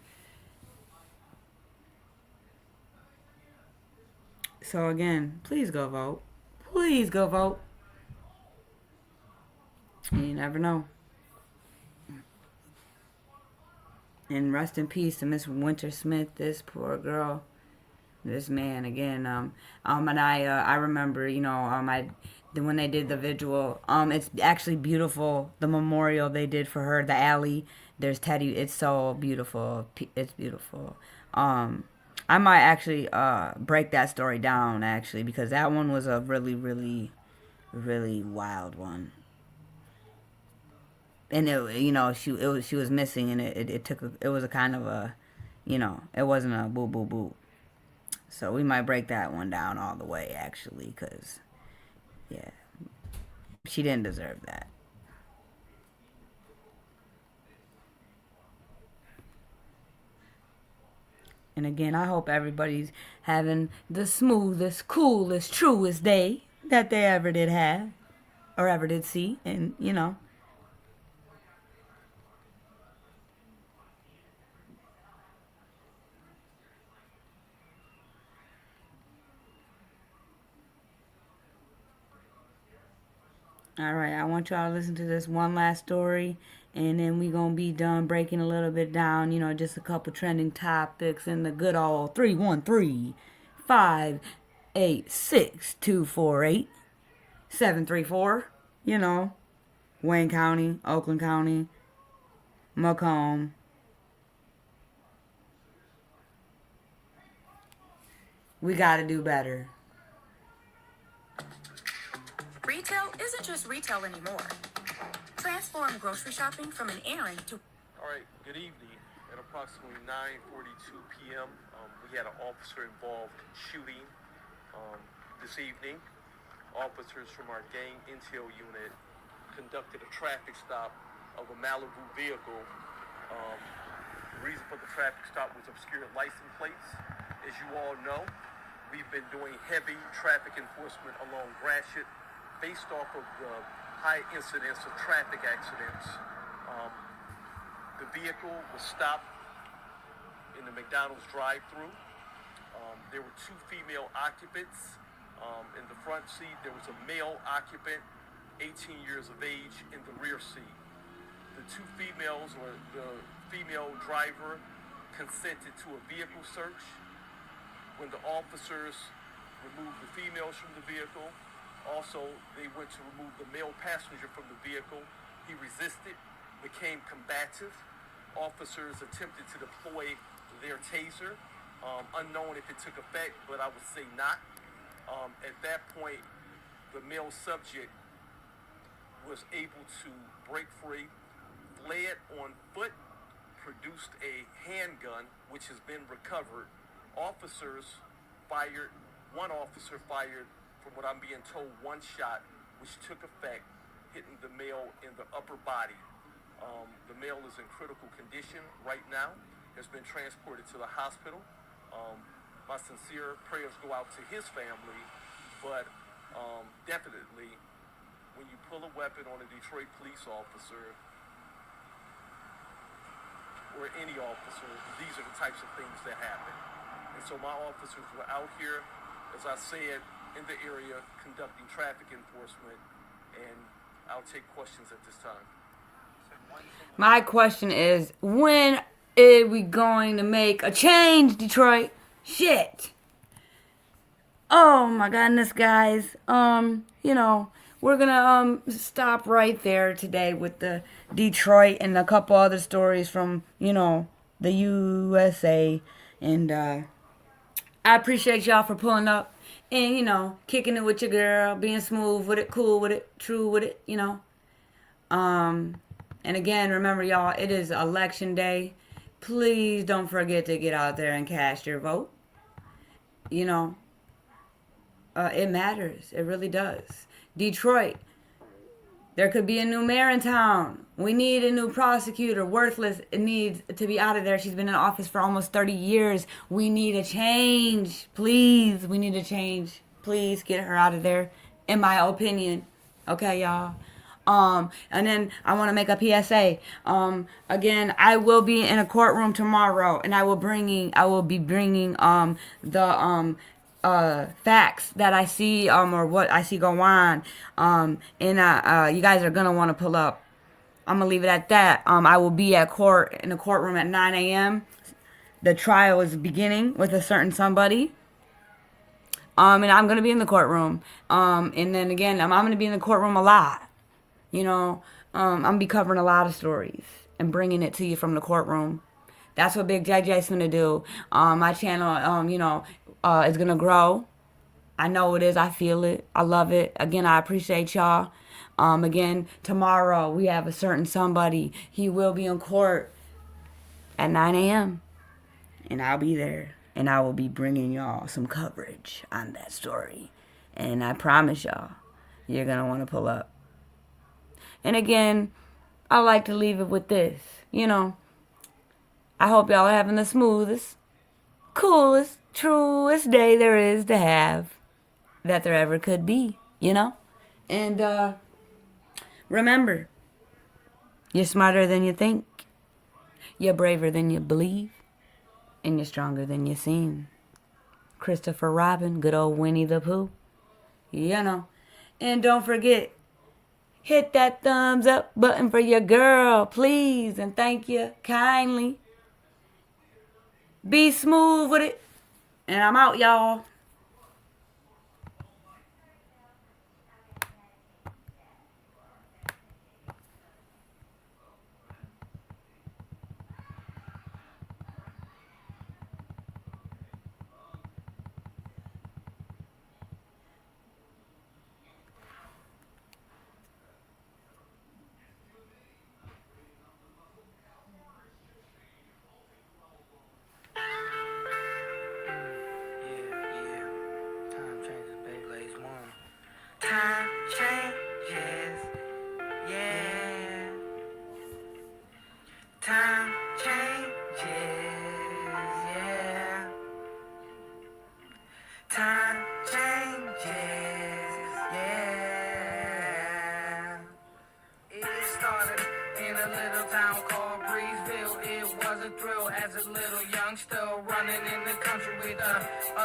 So, again, please go vote. Please go vote. You never know. And rest in peace to Miss Winter Smith, this poor girl. This man again, and I remember, when they did the vigil, it's actually beautiful, the memorial they did for her, the alley, there's Teddy, it's so beautiful, it's beautiful. I might actually break that story down, actually, because that one was a really, really, really wild one. And she was missing, and it was a kind of a, it wasn't a boo boo boo. So we might break that one down all the way, actually, because, yeah, she didn't deserve that. And again, I hope everybody's having the smoothest, coolest, truest day that they ever did have, or ever did see, and, All right, I want y'all to listen to this one last story, and then we going to be done breaking a little bit down, just a couple trending topics in the good old 313-586-248-734, Wayne County, Oakland County, Macomb. We got to do better. Retail isn't just retail anymore. Transform grocery shopping from an errand to... All right, good evening. At approximately 9:42 p.m., we had an officer-involved shooting this evening. Officers from our gang intel unit conducted a traffic stop of a Malibu vehicle. The reason for the traffic stop was obscured license plates. As you all know, we've been doing heavy traffic enforcement along Gratiot based off of the high incidence of traffic accidents. The vehicle was stopped in the McDonald's drive-thru. There were two female occupants. In the front seat, there was a male occupant, 18 years of age, in the rear seat. The two females, or the female driver, consented to a vehicle search. When the officers removed the females from the vehicle, also they went to remove the male passenger from the vehicle. He resisted, became combative. Officers attempted to deploy their taser, unknown if it took effect, but I would say not. At that point, the male subject was able to break free, fled on foot, produced a handgun, which has been recovered. One officer fired, from what I'm being told, one shot, which took effect, hitting the male in the upper body. The male is in critical condition right now, has been transported to the hospital. My sincere prayers go out to his family, but definitely, when you pull a weapon on a Detroit police officer, or any officer, these are the types of things that happen. And so my officers were out here, as I said, in the area conducting traffic enforcement, and I'll take questions at this time. My question is, when are we going to make a change, Detroit? Shit. Oh my goodness, guys. We're gonna stop right there today with the Detroit and a couple other stories from, the USA. And I appreciate y'all for pulling up and, kicking it with your girl, being smooth with it, cool with it, true with it, And again, remember, y'all, it is election day. Please don't forget to get out there and cast your vote. It matters. It really does. Detroit, there could be a new mayor in town. We need a new prosecutor. Worthless needs to be out of there. She's been in office for almost 30 years. We need a change. Please, we need a change. Please get her out of there, in my opinion. Okay, y'all? And then I want to make a PSA. Again, I will be in a courtroom tomorrow, and I will be bringing the facts that I see, or what I see go on. And you guys are gonna want to pull up. I'm gonna leave it at that. I will be in the courtroom at 9 a.m. The trial is beginning with a certain somebody. And I'm gonna be in the courtroom. And then again, I'm gonna be in the courtroom a lot. I'm gonna be covering a lot of stories and bringing it to you from the courtroom. That's what Big JJ's gonna do. My channel, is gonna grow. I know it is. I feel it. I love it. Again, I appreciate y'all. Again, tomorrow we have a certain somebody. He will be in court at 9 a.m. And I'll be there. And I will be bringing y'all some coverage on that story. And I promise y'all, you're gonna want to pull up. And again, I like to leave it with this. I hope y'all are having the smoothest, coolest, truest day there is to have, that there ever could be, And remember, you're smarter than you think, you're braver than you believe, and you're stronger than you seem. Christopher Robin, good old Winnie the Pooh. And don't forget, hit that thumbs up button for your girl, please, and thank you kindly. Be smooth with it. And I'm out, y'all. Time changes, yeah. Time changes, yeah. Time changes, yeah. It started in a little town called Breezeville.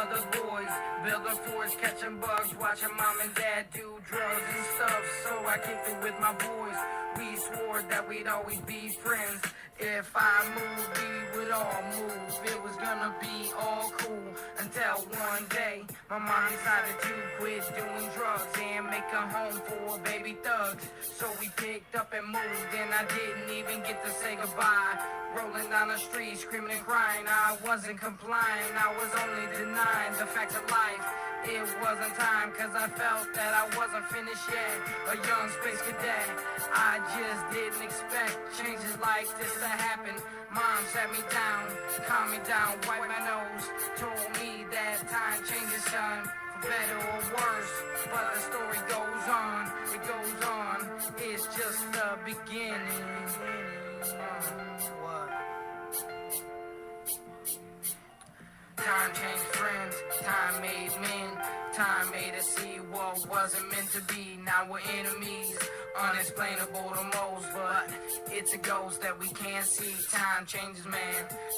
other boys. Building forts, catching bugs, watching mom and dad do drugs and stuff. So I kicked it with my boys. We swore that we'd always be friends. If I moved, we would all move. It was gonna be all cool until one day my mom decided to quit doing drugs and make a home for baby thugs. So we picked up and moved, and I didn't even get to say goodbye. Rolling down the street, screaming and crying. I wasn't complying, I was only denying the facts of life. It wasn't time, cause I felt that I wasn't finished yet. A young space cadet, I just didn't expect changes like this to happen. Mom sat me down, calmed me down, wiped my nose, told me that time changes, son, for better or worse. But the story goes on, it goes on, it's just the beginning. Time changed friends, time made men, time made us see what wasn't meant to be. Now we're enemies, unexplainable to most, but it's a ghost that we can't see. Time changes, man,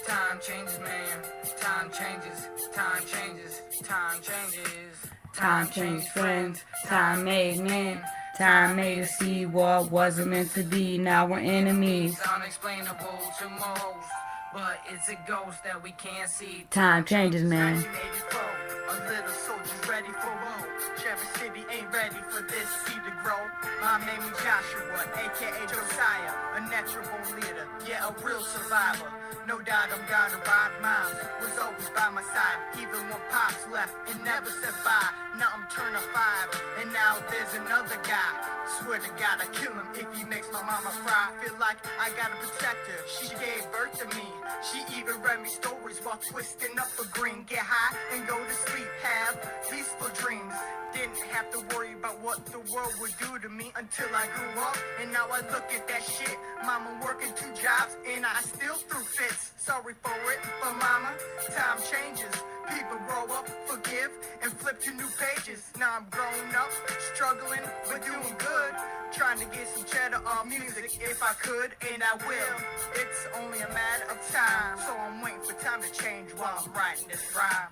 time changes, man, time changes, time changes, time changes. Time changed friends, time made men, time made us see what wasn't meant to be. Now we're enemies. Unexplainable to most, but it's a ghost that we can't see. Time changes, man. 1984, a little soldier's ready for war. Traverse City ain't ready for this seed to grow. My name is Joshua, aka Josiah, a natural born leader, yeah, a real survivor. No doubt I'm gonna ride miles, was always by my side, even when Pops left and never said bye. Now I'm turning 5, and now there's another guy. Swear to God I kill him if he makes my mama cry. Feel like I gotta protect her, she gave birth to me. She even read me stories while twisting up a green. Get high and go to sleep, have peaceful dreams. Didn't have to worry about what the world would do to me until I grew up. And now I look at that shit. Mama working 2 jobs and I still threw fits. Sorry for it, but mama, time changes. People grow up, forgive, and flip to new pages. Now I'm grown up, struggling, but doing good. Trying to get some cheddar on music if I could, and I will. It's only a matter of time, so I'm waiting for time to change while I'm writing this rhyme.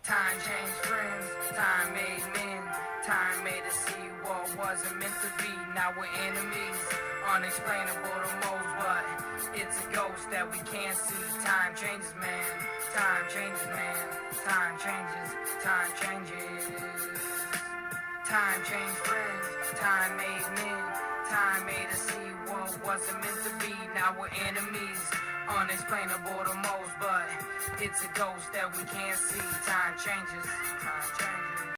Time changed friends, time made men, time made us see what wasn't meant to be. Now we're enemies, unexplainable to most, but it's a ghost that we can't see. Time changes, man, time changes, man, time changes, time changes. Time changed friends, time made men, time made us see what wasn't meant to be. Now we're enemies, unexplainable to most, but it's a ghost that we can't see. Time changes, time changes.